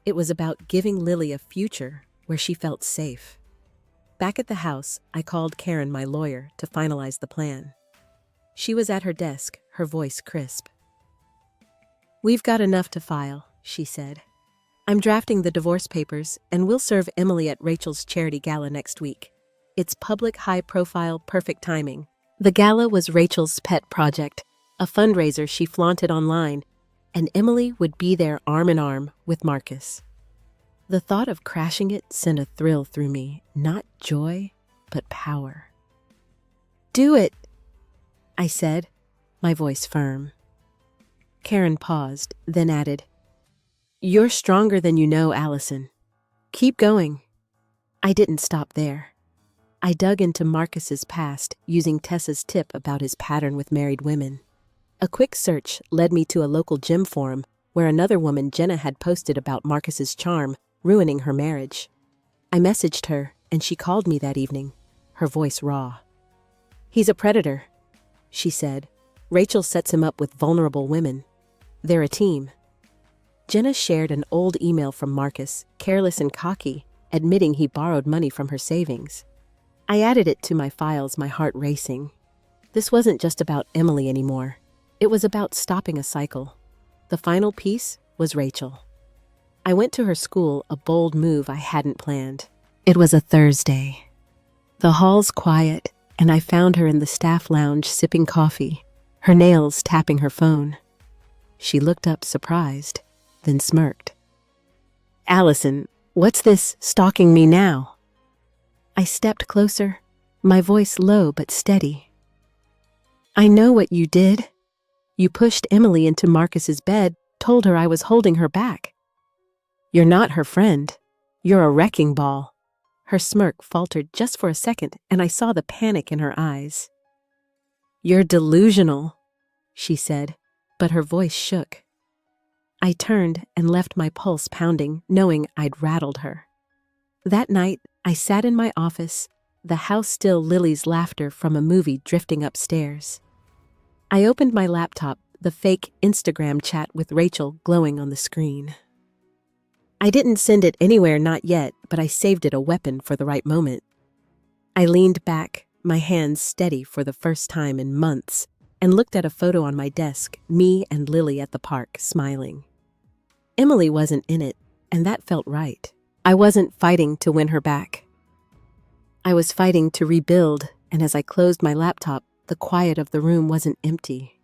It was about giving Lily a future where she felt safe. Back at the house, I called Karen, my lawyer, to finalize the plan. She was at her desk, her voice crisp. "We've got enough to file," she said. "I'm drafting the divorce papers, and we'll serve Emily at Rachel's charity gala next week. It's public, high-profile, perfect timing." The gala was Rachel's pet project, a fundraiser she flaunted online, and Emily would be there arm in arm with Marcus. The thought of crashing it sent a thrill through me, not joy, but power. "Do it," I said, my voice firm. Karen paused, then added, "You're stronger than you know, Allison. Keep going." I didn't stop there. I dug into Marcus's past, using Tessa's tip about his pattern with married women. A quick search led me to a local gym forum where another woman, Jenna, had posted about Marcus's charm ruining her marriage. I messaged her, and she called me that evening, her voice raw. "He's a predator," she said. "Rachel sets him up with vulnerable women. They're a team." Jenna shared an old email from Marcus, careless and cocky, admitting he borrowed money from her savings. I added it to my files, my heart racing. This wasn't just about Emily anymore. It was about stopping a cycle. The final piece was Rachel. I went to her school, a bold move I hadn't planned. It was a Thursday. The hall's quiet, and I found her in the staff lounge sipping coffee, her nails tapping her phone. She looked up surprised, then smirked. "Allison, what's this stalking me now?" I stepped closer, my voice low but steady. "I know what you did. You pushed Emily into Marcus's bed, told her I was holding her back. You're not her friend. You're a wrecking ball." Her smirk faltered just for a second, and I saw the panic in her eyes. "You're delusional," she said, but her voice shook. I turned and left my pulse pounding, knowing I'd rattled her. That night, I sat in my office, the house still, Lily's laughter from a movie drifting upstairs. I opened my laptop, the fake Instagram chat with Rachel glowing on the screen. I didn't send it anywhere, not yet, but I saved it, a weapon for the right moment. I leaned back, my hands steady for the first time in months, and looked at a photo on my desk, me and Lily at the park, smiling. Emily wasn't in it, and that felt right. I wasn't fighting to win her back. I was fighting to rebuild, and as I closed my laptop, the quiet of the room wasn't empty.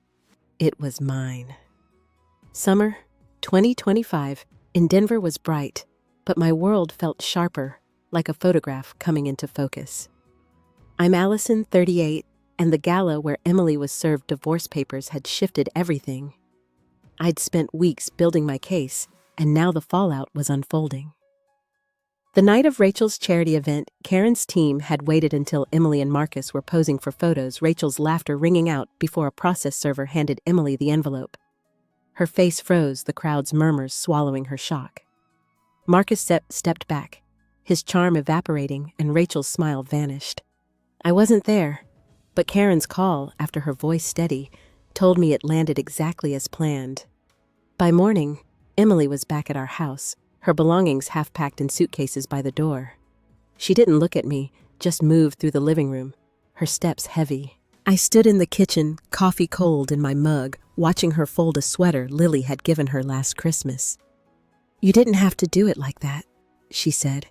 It was mine. Summer 2025 in Denver was bright, but my world felt sharper, like a photograph coming into focus. I'm Allison, 38, and the gala where Emily was served divorce papers had shifted everything. I'd spent weeks building my case, and now the fallout was unfolding. The night of Rachel's charity event, Karen's team had waited until Emily and Marcus were posing for photos, Rachel's laughter ringing out before a process server handed Emily the envelope. Her face froze, the crowd's murmurs swallowing her shock. Marcus stepped back, his charm evaporating, and Rachel's smile vanished. I wasn't there, but Karen's call, after her voice steady, told me it landed exactly as planned. By morning, Emily was back at our house, her belongings half-packed in suitcases by the door. She didn't look at me, just moved through the living room, her steps heavy. I stood in the kitchen, coffee cold in my mug, watching her fold a sweater Lily had given her last Christmas. "You didn't have to do it like that," she said,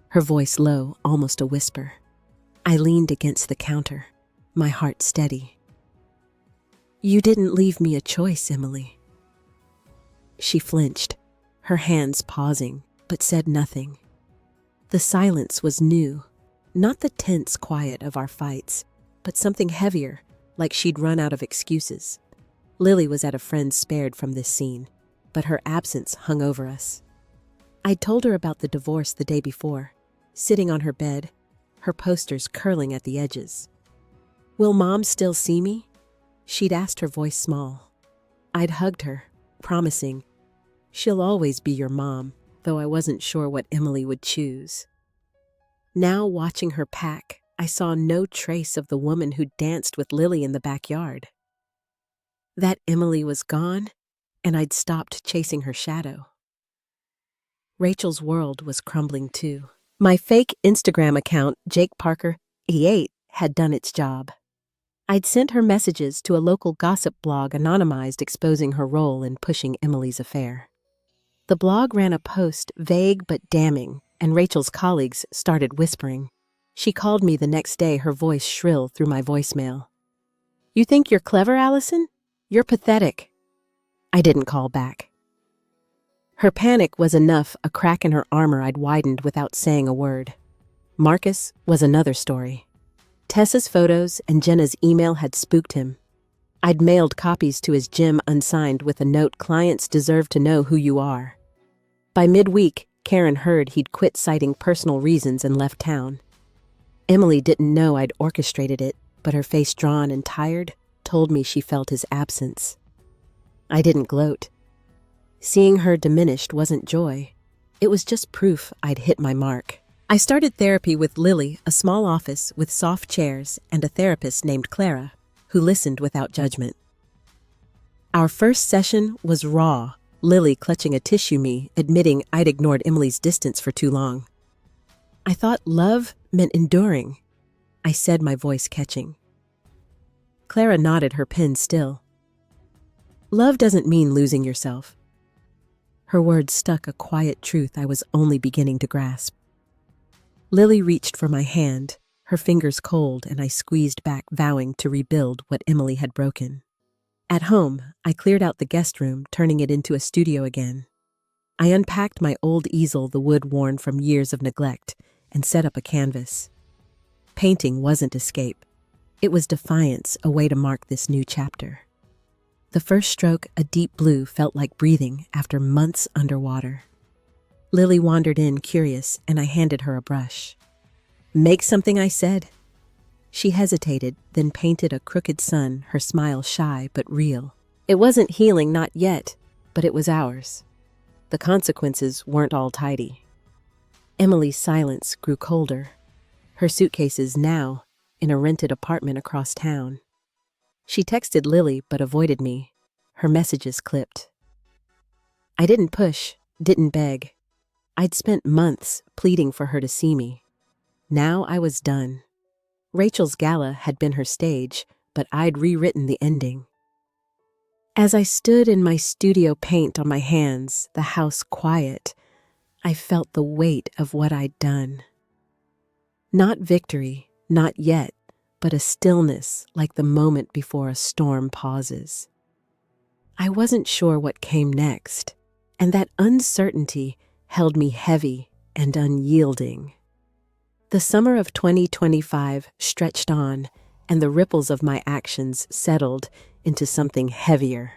her voice low, almost a whisper. I leaned against the counter, my heart steady. "You didn't leave me a choice, Emily." She flinched, her hands pausing, but said nothing. The silence was new, not the tense quiet of our fights, but something heavier, like she'd run out of excuses. Lily was at a friend's spared from this scene, but her absence hung over us. I'd told her about the divorce the day before, sitting on her bed, her posters curling at the edges. "Will Mom still see me?" She'd asked, her voice small. I'd hugged her, promising, "She'll always be your mom," though I wasn't sure what Emily would choose. Now, watching her pack, I saw no trace of the woman who danced with Lily in the backyard. That Emily was gone, and I'd stopped chasing her shadow. Rachel's world was crumbling too. My fake Instagram account, Jake Parker 88, had done its job. I'd sent her messages to a local gossip blog anonymized, exposing her role in pushing Emily's affair. The blog ran a post, vague but damning, and Rachel's colleagues started whispering. She called me the next day, her voice shrill through my voicemail. "You think you're clever, Allison? You're pathetic." I didn't call back. Her panic was enough, a crack in her armor I'd widened without saying a word. Marcus was another story. Tessa's photos and Jenna's email had spooked him. I'd mailed copies to his gym unsigned with a note, "Clients deserve to know who you are." By midweek, Karen heard he'd quit citing personal reasons and left town. Emily didn't know I'd orchestrated it, but her face drawn and tired told me she felt his absence. I didn't gloat. Seeing her diminished wasn't joy. It was just proof I'd hit my mark. I started therapy with Lily, a small office with soft chairs, and a therapist named Clara, who listened without judgment. Our first session was raw, Lily clutching a tissue, me admitting I'd ignored Emily's distance for too long. "I thought love meant enduring," I said, my voice catching. Clara nodded, her pen still. "Love doesn't mean losing yourself." Her words stuck, a quiet truth I was only beginning to grasp. Lily reached for my hand, her fingers cold, and I squeezed back, vowing to rebuild what Emily had broken. At home, I cleared out the guest room, turning it into a studio again. I unpacked my old easel, the wood worn from years of neglect, and set up a canvas. Painting wasn't escape. It was defiance, a way to mark this new chapter. The first stroke, a deep blue, felt like breathing after months underwater. Lily wandered in, curious, and I handed her a brush. "Make something," I said. She hesitated, then painted a crooked sun, her smile shy but real. It wasn't healing, not yet, but it was ours. The consequences weren't all tidy. Emily's silence grew colder. Her suitcases now in a rented apartment across town. She texted Lily but avoided me, her messages clipped. I didn't push, didn't beg. I'd spent months pleading for her to see me. Now I was done. Rachel's gala had been her stage, but I'd rewritten the ending. As I stood in my studio, paint on my hands, the house quiet, I felt the weight of what I'd done. Not victory, not yet, but a stillness like the moment before a storm pauses. I wasn't sure what came next, and that uncertainty held me heavy and unyielding. The summer of 2025 stretched on, and the ripples of my actions settled into something heavier.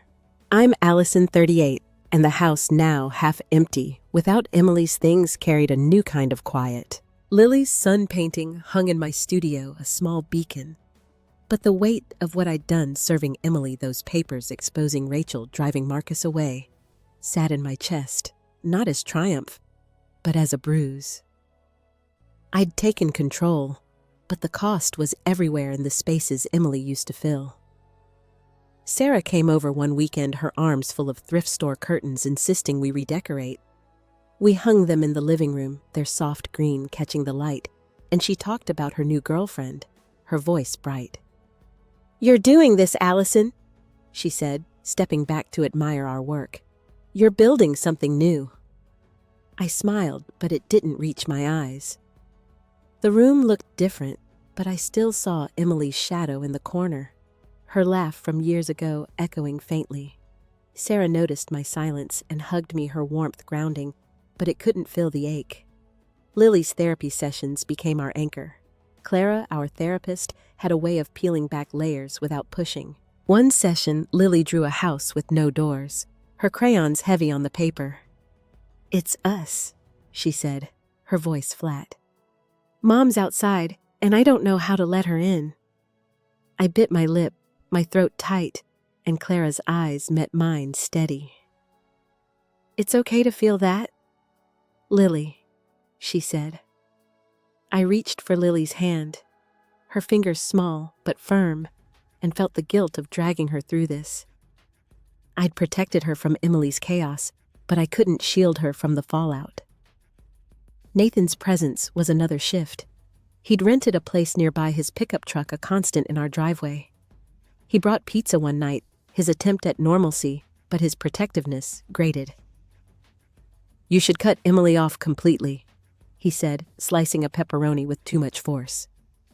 I'm Allison, 38, and the house now half empty, without Emily's things carried a new kind of quiet. Lily's sun painting hung in my studio, a small beacon. But the weight of what I'd done serving Emily those papers exposing Rachel driving Marcus away sat in my chest, not as triumph, but as a bruise. I'd taken control, but the cost was everywhere in the spaces Emily used to fill. Sarah came over one weekend, her arms full of thrift store curtains, insisting we redecorate. We hung them in the living room, their soft green catching the light, and she talked about her new girlfriend, her voice bright. "You're doing this, Allison," she said, stepping back to admire our work. "You're building something new." I smiled, but it didn't reach my eyes. The room looked different, but I still saw Emily's shadow in the corner, her laugh from years ago echoing faintly. Sarah noticed my silence and hugged me, her warmth grounding, but it couldn't fill the ache. Lily's therapy sessions became our anchor. Clara, our therapist, had a way of peeling back layers without pushing. One session, Lily drew a house with no doors, her crayons heavy on the paper. "It's us," she said, her voice flat. "Mom's outside, and I don't know how to let her in." I bit my lip, my throat tight, and Clara's eyes met mine steady. "It's okay to feel that, Lily," she said. I reached for Lily's hand, her fingers small but firm, and felt the guilt of dragging her through this. I'd protected her from Emily's chaos, but I couldn't shield her from the fallout. Nathan's presence was another shift. He'd rented a place nearby, his pickup truck a constant in our driveway. He brought pizza one night, his attempt at normalcy, but his protectiveness grated. "You should cut Emily off completely," he said, slicing a pepperoni with too much force.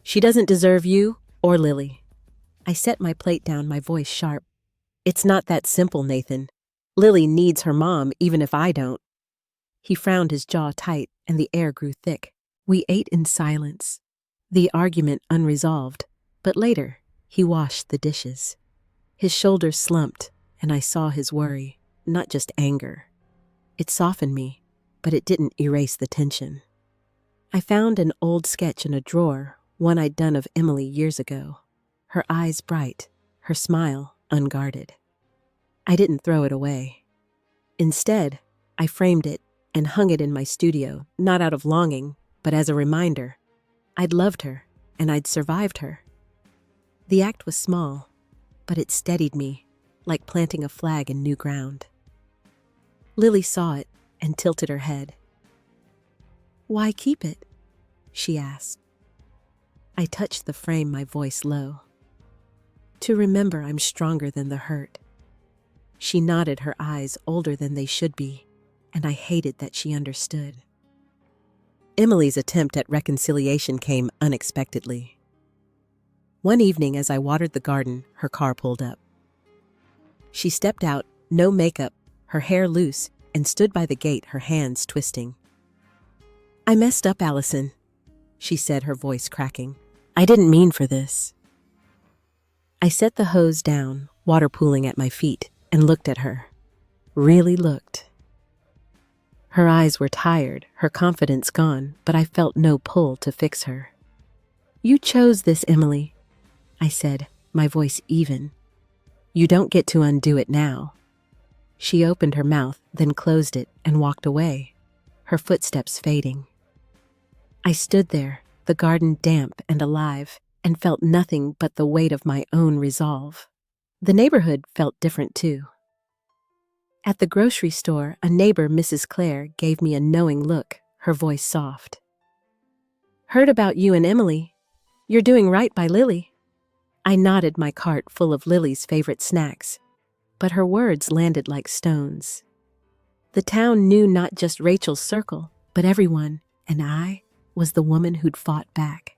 "She doesn't deserve you or Lily." I set my plate down, my voice sharp. "It's not that simple, Nathan. Lily needs her mom even if I don't." He frowned, his jaw tight, and the air grew thick. We ate in silence, the argument unresolved, but later he washed the dishes. His shoulders slumped, and I saw his worry, not just anger. It softened me, but it didn't erase the tension. I found an old sketch in a drawer, one I'd done of Emily years ago. Her eyes bright, her smile unguarded. I didn't throw it away. Instead, I framed it and hung it in my studio, not out of longing, but as a reminder. I'd loved her, and I'd survived her. The act was small, but it steadied me, like planting a flag in new ground. Lily saw it and tilted her head. "Why keep it?" she asked. I touched the frame, my voice low. "To remember I'm stronger than the hurt." She nodded, her eyes older than they should be, and I hated that she understood. Emily's attempt at reconciliation came unexpectedly. One evening as I watered the garden, her car pulled up. She stepped out, no makeup, her hair loose, and stood by the gate, her hands twisting. "I messed up, Allison," she said, her voice cracking. "I didn't mean for this." I set the hose down, water pooling at my feet, and looked at her. Really looked. Her eyes were tired, her confidence gone, but I felt no pull to fix her. "You chose this, Emily," I said, my voice even. "You don't get to undo it now." She opened her mouth, then closed it and walked away, her footsteps fading. I stood there, the garden damp and alive, and felt nothing but the weight of my own resolve. The neighborhood felt different too. At the grocery store, a neighbor, Mrs. Claire, gave me a knowing look, her voice soft. "Heard about you and Emily. You're doing right by Lily." I nodded, my cart full of Lily's favorite snacks, but her words landed like stones. The town knew not just Rachel's circle, but everyone, and I was the woman who'd fought back.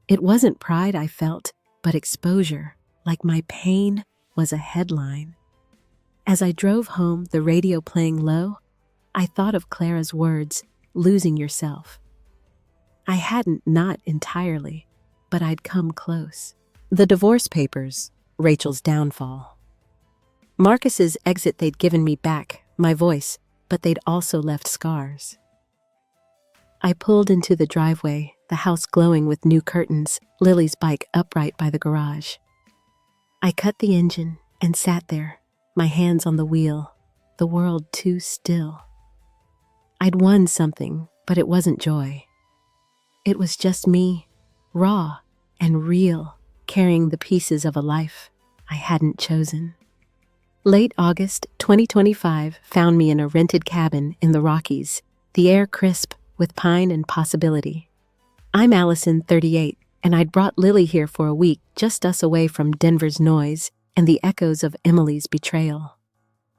It wasn't pride I felt, but exposure, like my pain was a headline. As I drove home, the radio playing low, I thought of Clara's words, losing yourself. I hadn't, not entirely, but I'd come close. The divorce papers, Rachel's downfall. Marcus's exit, they'd given me back, my voice, but they'd also left scars. I pulled into the driveway, the house glowing with new curtains, Lily's bike upright by the garage. I cut the engine and sat there, my hands on the wheel, the world too still. I'd won something, but it wasn't joy. It was just me, raw and real, carrying the pieces of a life I hadn't chosen. Late August 2025 found me in a rented cabin in the Rockies, the air crisp with pine and possibility. I'm Allison, 38, and I'd brought Lily here for a week, just us away from Denver's noise and the echoes of Emily's betrayal.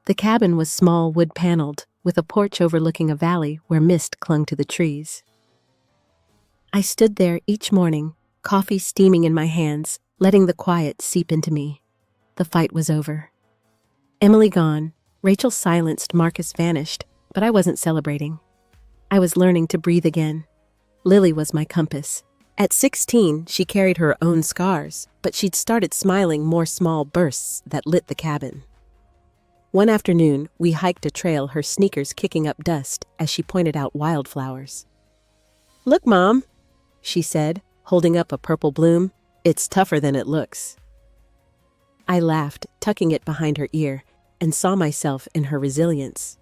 The cabin was small, wood-paneled, with a porch overlooking a valley where mist clung to the trees. I stood there each morning, coffee steaming in my hands, letting the quiet seep into me. The fight was over. Emily gone, Rachel silenced, Marcus vanished, but I wasn't celebrating. I was learning to breathe again. Lily was my compass. At 16, she carried her own scars, but she'd started smiling, more small bursts that lit the cabin. One afternoon, we hiked a trail, her sneakers kicking up dust as she pointed out wildflowers. "Look, Mom," she said, holding up a purple bloom. "It's tougher than it looks." I laughed, tucking it behind her ear, and saw myself in her resilience.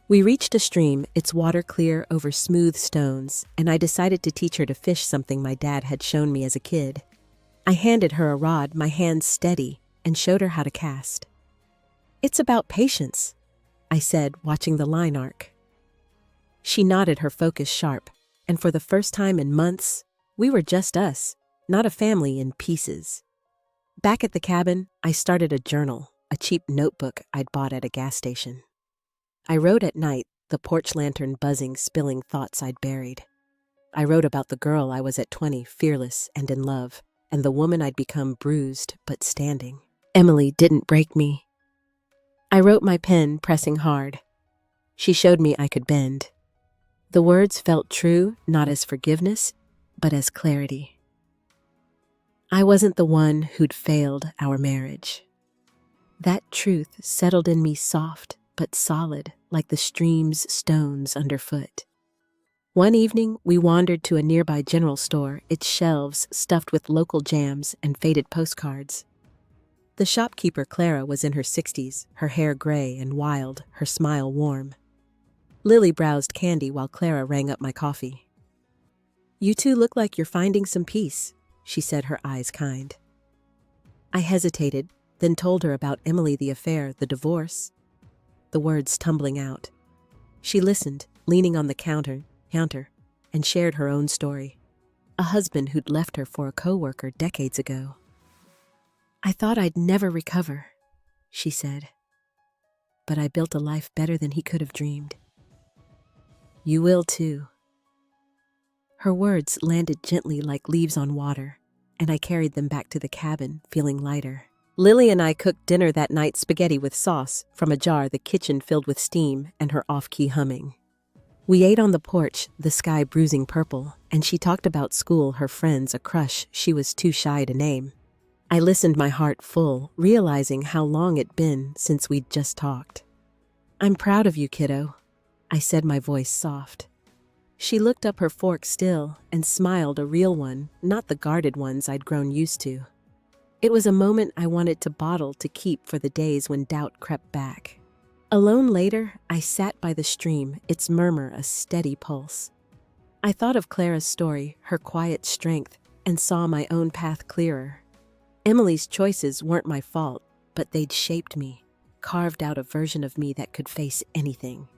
We reached a stream, its water clear over smooth stones, and I decided to teach her to fish, something my dad had shown me as a kid. I handed her a rod, my hands steady, and showed her how to cast. "It's about patience," I said, watching the line arc. She nodded, her focus sharp, and for the first time in months, we were just us, not a family in pieces. Back at the cabin, I started a journal, a cheap notebook I'd bought at a gas station. I wrote at night, the porch lantern buzzing, spilling thoughts I'd buried. I wrote about the girl I was at 20, fearless and in love, and the woman I'd become, bruised but standing. Emily didn't break me. I wrote, my pen pressing hard. She showed me I could bend. The words felt true, not as forgiveness, but as clarity. I wasn't the one who'd failed our marriage. That truth settled in me, soft but solid, like the stream's stones underfoot. One evening, we wandered to a nearby general store, its shelves stuffed with local jams and faded postcards. The shopkeeper, Clara, was in her 60s, her hair gray and wild, her smile warm. Lily browsed candy while Clara rang up my coffee. "You two look like you're finding some peace," she said, her eyes kind. I hesitated, then told her about Emily, the affair, the divorce. The words tumbling out. She listened, leaning on the counter, and shared her own story. A husband who'd left her for a coworker decades ago. "I thought I'd never recover," she said. "But I built a life better than he could have dreamed." "You will too." Her words landed gently like leaves on water, and I carried them back to the cabin, feeling lighter. Lily and I cooked dinner that night, spaghetti with sauce from a jar, the kitchen filled with steam and her off-key humming. We ate on the porch, the sky bruising purple, and she talked about school, her friends, a crush she was too shy to name. I listened, my heart full, realizing how long it'd been since we'd just talked. "I'm proud of you, kiddo," I said, my voice soft. She looked up, her fork still, and smiled, a real one, not the guarded ones I'd grown used to. It was a moment I wanted to bottle, to keep for the days when doubt crept back. Alone later, I sat by the stream, its murmur a steady pulse. I thought of Clara's story, her quiet strength, and saw my own path clearer. Emily's choices weren't my fault, but they'd shaped me, carved out a version of me that could face anything.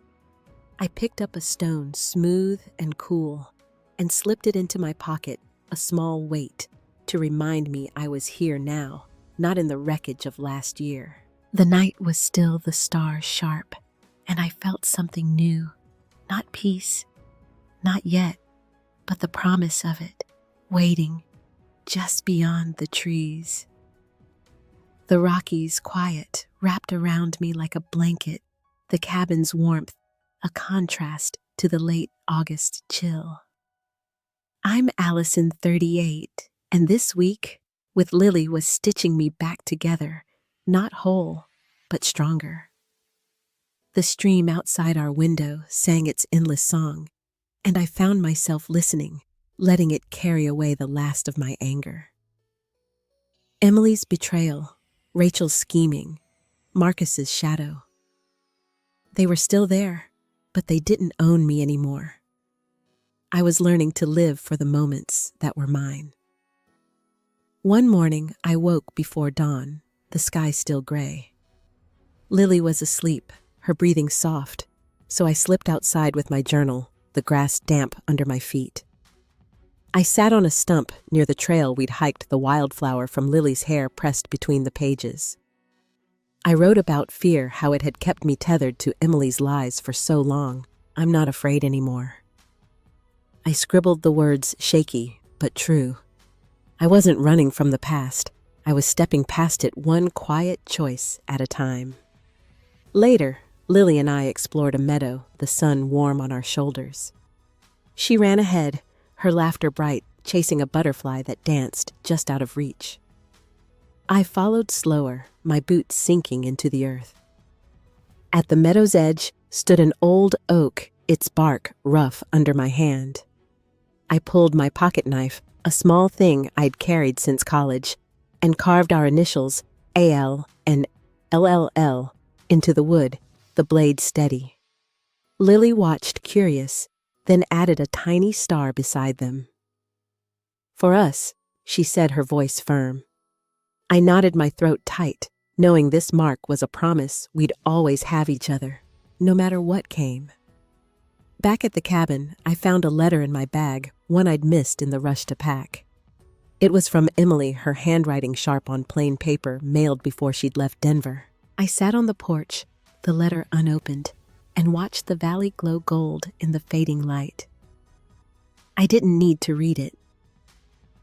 I picked up a stone, smooth and cool, and slipped it into my pocket, a small weight, to remind me I was here now, not in the wreckage of last year. The night was still, the stars sharp, and I felt something new. Not peace, not yet, but the promise of it, waiting just beyond the trees. The Rockies quiet wrapped around me like a blanket, the cabin's warmth a contrast to the late August chill. I'm Allison, 38, and this week, with Lily, was stitching me back together, not whole, but stronger. The stream outside our window sang its endless song, and I found myself listening, letting it carry away the last of my anger. Emily's betrayal, Rachel's scheming, Marcus's shadow. They were still there, but they didn't own me anymore. I was learning to live for the moments that were mine. One morning, I woke before dawn, the sky still gray. Lily was asleep, her breathing soft, so I slipped outside with my journal, the grass damp under my feet. I sat on a stump near the trail we'd hiked, the wildflower from Lily's hair pressed between the pages. I wrote about fear, how it had kept me tethered to Emily's lies for so long. I'm not afraid anymore. I scribbled the words shaky, but true. I wasn't running from the past. I was stepping past it one quiet choice at a time. Later, Lily and I explored a meadow, the sun warm on our shoulders. She ran ahead, her laughter bright, chasing a butterfly that danced just out of reach. I followed slower, my boots sinking into the earth. At the meadow's edge stood an old oak, its bark rough under my hand. I pulled my pocket knife, a small thing I'd carried since college, and carved our initials, AL and LLL, into the wood, the blade steady. Lily watched, curious, then added a tiny star beside them. For us, she said, her voice firm. I knotted my throat tight, knowing this mark was a promise we'd always have each other, no matter what came. Back at the cabin, I found a letter in my bag, one I'd missed in the rush to pack. It was from Emily, her handwriting sharp on plain paper, mailed before she'd left Denver. I sat on the porch, the letter unopened, and watched the valley glow gold in the fading light. I didn't need to read it.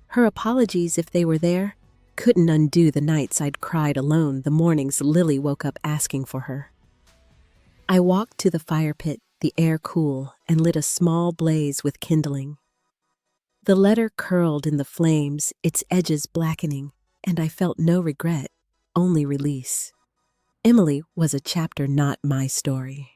Her apologies, if they were there, couldn't undo the nights I'd cried alone, the mornings Lily woke up asking for her. I walked to the fire pit, the air cool, and lit a small blaze with kindling. The letter curled in the flames, its edges blackening, and I felt no regret, only release. Emily was a chapter, not my story.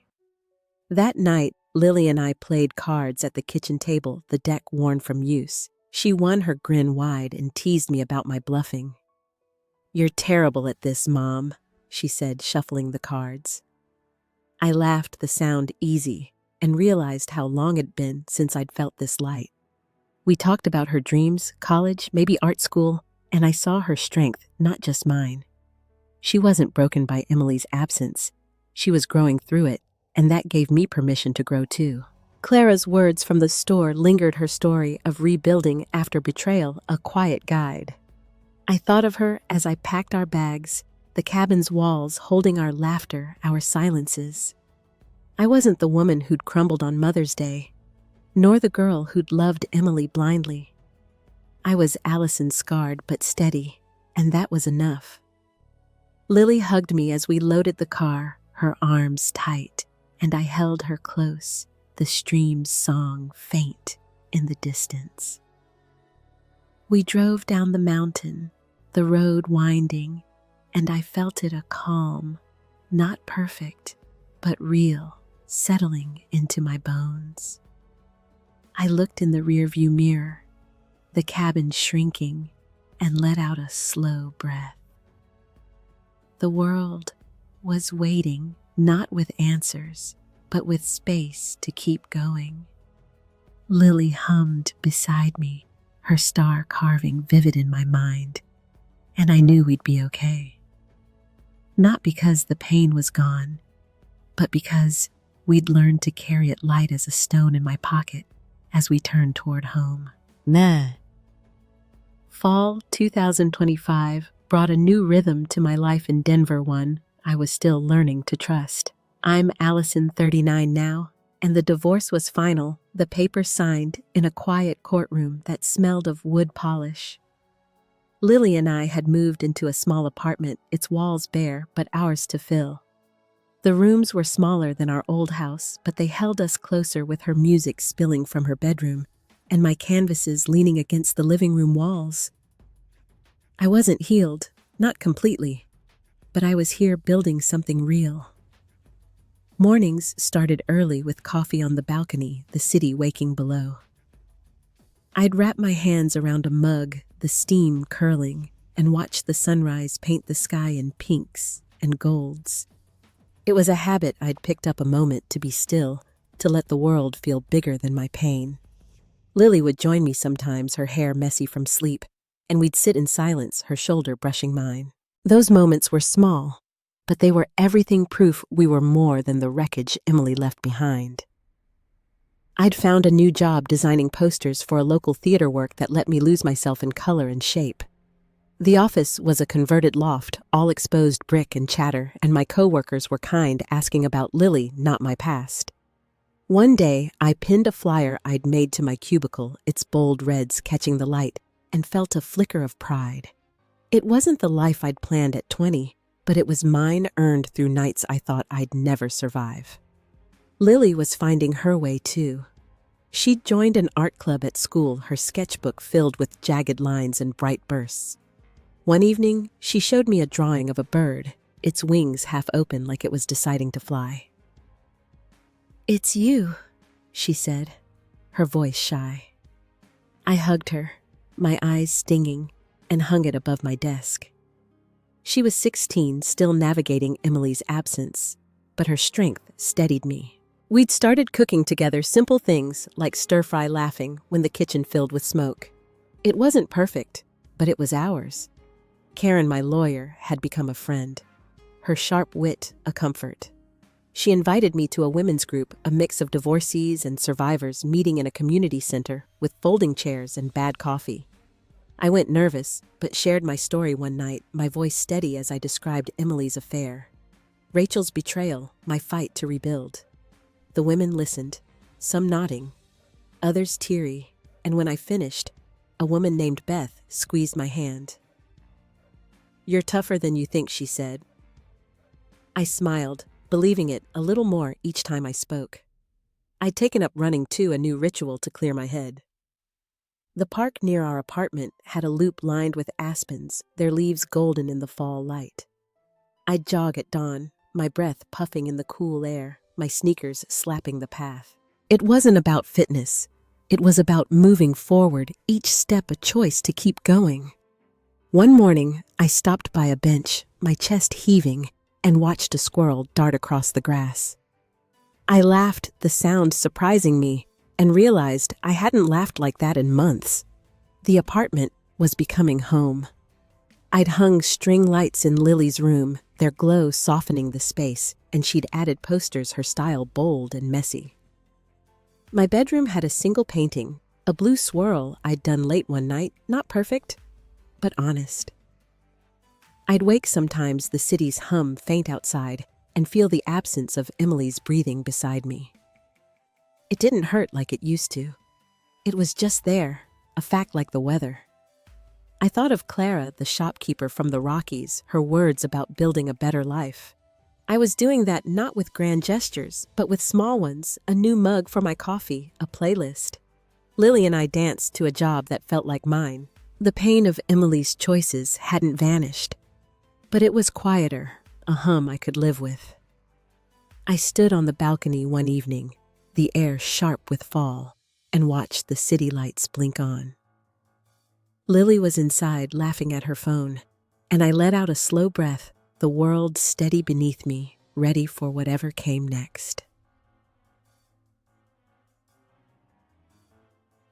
That night, Lily and I played cards at the kitchen table, the deck worn from use. She won, her grin wide, and teased me about my bluffing. "You're terrible at this, Mom," she said, shuffling the cards. I laughed, the sound easy, and realized how long it'd been since I'd felt this light. We talked about her dreams, college, maybe art school, and I saw her strength, not just mine. She wasn't broken by Emily's absence. She was growing through it, and that gave me permission to grow too. Clara's words from the store lingered, her story of rebuilding after betrayal, a quiet guide. I thought of her as I packed our bags, the cabin's walls holding our laughter, our silences. I wasn't the woman who'd crumbled on Mother's Day, nor the girl who'd loved Emily blindly. I was Allison, scarred but steady, and that was enough. Lily hugged me as we loaded the car, her arms tight, and I held her close, the stream's song faint in the distance. We drove down the mountain, the road winding, and I felt it, a calm, not perfect, but real, settling into my bones. I looked in the rearview mirror, the cabin shrinking, and let out a slow breath. The world was waiting, not with answers, but with space to keep going. Lily hummed beside me, her star carving vivid in my mind, and I knew we'd be okay. Not because the pain was gone, but because we'd learned to carry it light as a stone in my pocket as we turned toward home. Fall 2025 brought a new rhythm to my life in Denver, one I was still learning to trust. I'm Allison, 39 now, and the divorce was final, the papers signed in a quiet courtroom that smelled of wood polish. Lily and I had moved into a small apartment, its walls bare, but ours to fill. The rooms were smaller than our old house, but they held us closer with her music spilling from her bedroom and my canvases leaning against the living room walls. I wasn't healed, not completely, but I was here building something real. Mornings started early with coffee on the balcony, the city waking below. I'd wrap my hands around a mug, the steam curling, and watch the sunrise paint the sky in pinks and golds. It was a habit I'd picked up, a moment to be still, to let the world feel bigger than my pain. Lily would join me sometimes, her hair messy from sleep, and we'd sit in silence, her shoulder brushing mine. Those moments were small, but they were everything, proof we were more than the wreckage Emily left behind. I'd found a new job designing posters for a local theater work that let me lose myself in color and shape. The office was a converted loft, all exposed brick and chatter, and my coworkers were kind, asking about Lily, not my past. One day, I pinned a flyer I'd made to my cubicle, its bold reds catching the light, and felt a flicker of pride. It wasn't the life I'd planned at 20, but it was mine, earned through nights I thought I'd never survive. Lily was finding her way too. She'd joined an art club at school, her sketchbook filled with jagged lines and bright bursts. One evening, she showed me a drawing of a bird, its wings half open like it was deciding to fly. "It's you," she said, her voice shy. I hugged her, my eyes stinging, and hung it above my desk. She was 16, still navigating Emily's absence, but her strength steadied me. We'd started cooking together, simple things like stir-fry, laughing when the kitchen filled with smoke. It wasn't perfect, but it was ours. Karen, my lawyer, had become a friend. Her sharp wit, a comfort. She invited me to a women's group, a mix of divorcees and survivors meeting in a community center with folding chairs and bad coffee. I went nervous, but shared my story one night, my voice steady as I described Emily's affair. Rachel's betrayal, my fight to rebuild. The women listened, some nodding, others teary, and when I finished, a woman named Beth squeezed my hand. "You're tougher than you think," she said. I smiled, believing it a little more each time I spoke. I'd taken up running too, a new ritual to clear my head. The park near our apartment had a loop lined with aspens, their leaves golden in the fall light. I'd jog at dawn, my breath puffing in the cool air, my sneakers slapping the path. It wasn't about fitness. It was about moving forward, each step a choice to keep going. One morning, I stopped by a bench, my chest heaving, and watched a squirrel dart across the grass. I laughed, the sound surprising me, and realized I hadn't laughed like that in months. The apartment was becoming home. I'd hung string lights in Lily's room, their glow softening the space, and she'd added posters, her style bold and messy. My bedroom had a single painting, a blue swirl I'd done late one night, not perfect, but honest. I'd wake sometimes, the city's hum faint outside, and feel the absence of Emily's breathing beside me. It didn't hurt like it used to. It was just there, a fact like the weather. I thought of Clara, the shopkeeper from the Rockies, her words about building a better life. I was doing that not with grand gestures, but with small ones, a new mug for my coffee, a playlist. Lily and I danced to a job that felt like mine. The pain of Emily's choices hadn't vanished, but it was quieter, a hum I could live with. I stood on the balcony one evening, the air sharp with fall, and watched the city lights blink on. Lily was inside laughing at her phone, and I let out a slow breath, the world steady beneath me, ready for whatever came next.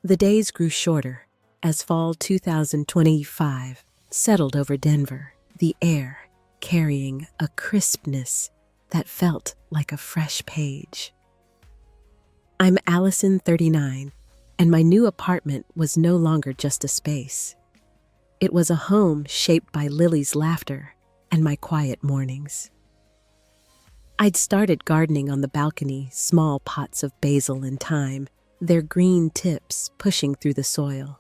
The days grew shorter as fall 2025 settled over Denver, the air carrying a crispness that felt like a fresh page. I'm Allison, 39, and my new apartment was no longer just a space. It was a home shaped by Lily's laughter and my quiet mornings. I'd started gardening on the balcony, small pots of basil and thyme, their green tips pushing through the soil.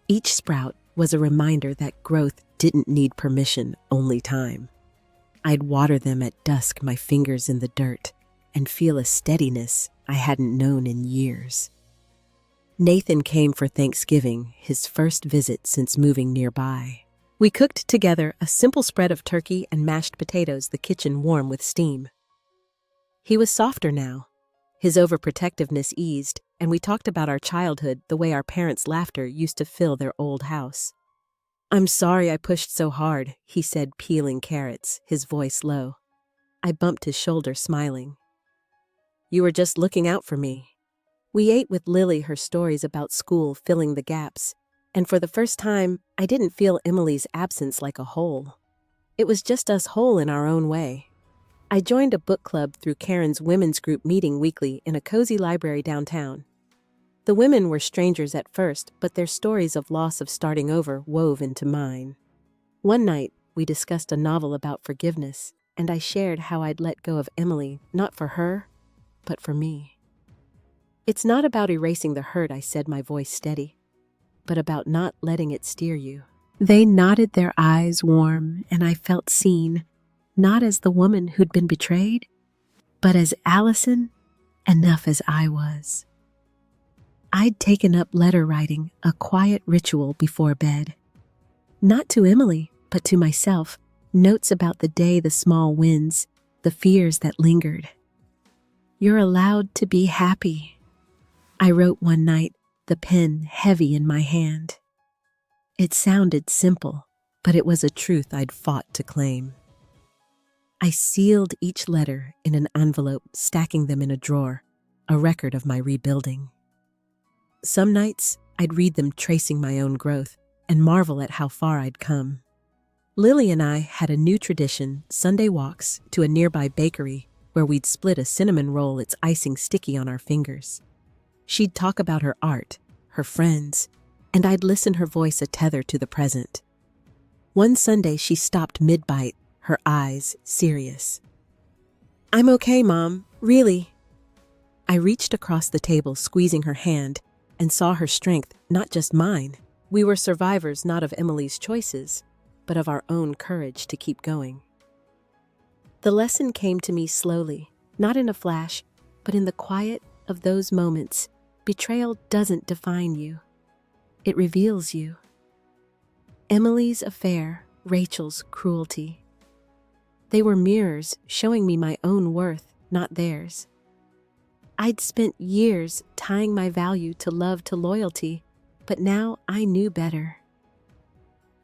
Each sprout was a reminder that growth didn't need permission, only time. I'd water them at dusk, my fingers in the dirt, and feel a steadiness I hadn't known in years. Nathan came for Thanksgiving, his first visit since moving nearby. We cooked together a simple spread of turkey and mashed potatoes, the kitchen warm with steam. He was softer now. His overprotectiveness eased, and we talked about our childhood, the way our parents' laughter used to fill their old house. "I'm sorry I pushed so hard," he said, peeling carrots, his voice low. I bumped his shoulder, smiling. "You were just looking out for me." We ate with Lily, her stories about school filling the gaps, and for the first time, I didn't feel Emily's absence like a hole. It was just us whole in our own way. I joined a book club through Karen's women's group, meeting weekly in a cozy library downtown. The women were strangers at first, but their stories of loss, of starting over, wove into mine. One night, we discussed a novel about forgiveness, and I shared how I'd let go of Emily, not for her, but for me. "It's not about erasing the hurt," I said, my voice steady, "but about not letting it steer you." They nodded, their eyes warm, and I felt seen, not as the woman who'd been betrayed, but as Allison, enough as I was. I'd taken up letter writing, a quiet ritual before bed. Not to Emily, but to myself, notes about the day, the small wins, the fears that lingered. "You're allowed to be happy," I wrote one night, the pen heavy in my hand. It sounded simple, but it was a truth I'd fought to claim. I sealed each letter in an envelope, stacking them in a drawer, a record of my rebuilding. Some nights, I'd read them, tracing my own growth, and marvel at how far I'd come. Lily and I had a new tradition: Sunday walks to a nearby bakery where we'd split a cinnamon roll, its icing sticky on our fingers. She'd talk about her art, her friends, and I'd listen, her voice a tether to the present. One Sunday, she stopped mid-bite, her eyes serious. "I'm okay, Mom, really." I reached across the table, squeezing her hand, and saw her strength, not just mine. We were survivors, not of Emily's choices, but of our own courage to keep going. The lesson came to me slowly, not in a flash, but in the quiet of those moments. Betrayal doesn't define you. It reveals you. Emily's affair, Rachel's cruelty. They were mirrors showing me my own worth, not theirs. I'd spent years tying my value to love, to loyalty, but now I knew better.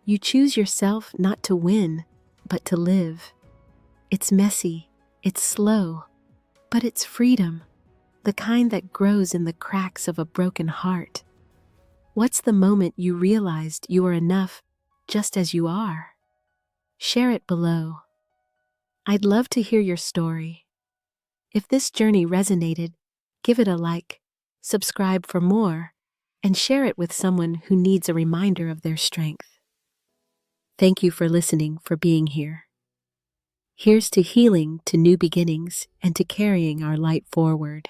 You choose yourself not to win, but to live. It's messy, it's slow, but it's freedom, the kind that grows in the cracks of a broken heart. What's the moment you realized you were enough just as you are? Share it below. I'd love to hear your story. If this journey resonated, give it a like, subscribe for more, and share it with someone who needs a reminder of their strength. Thank you for listening, for being here. Here's to healing, to new beginnings, and to carrying our light forward.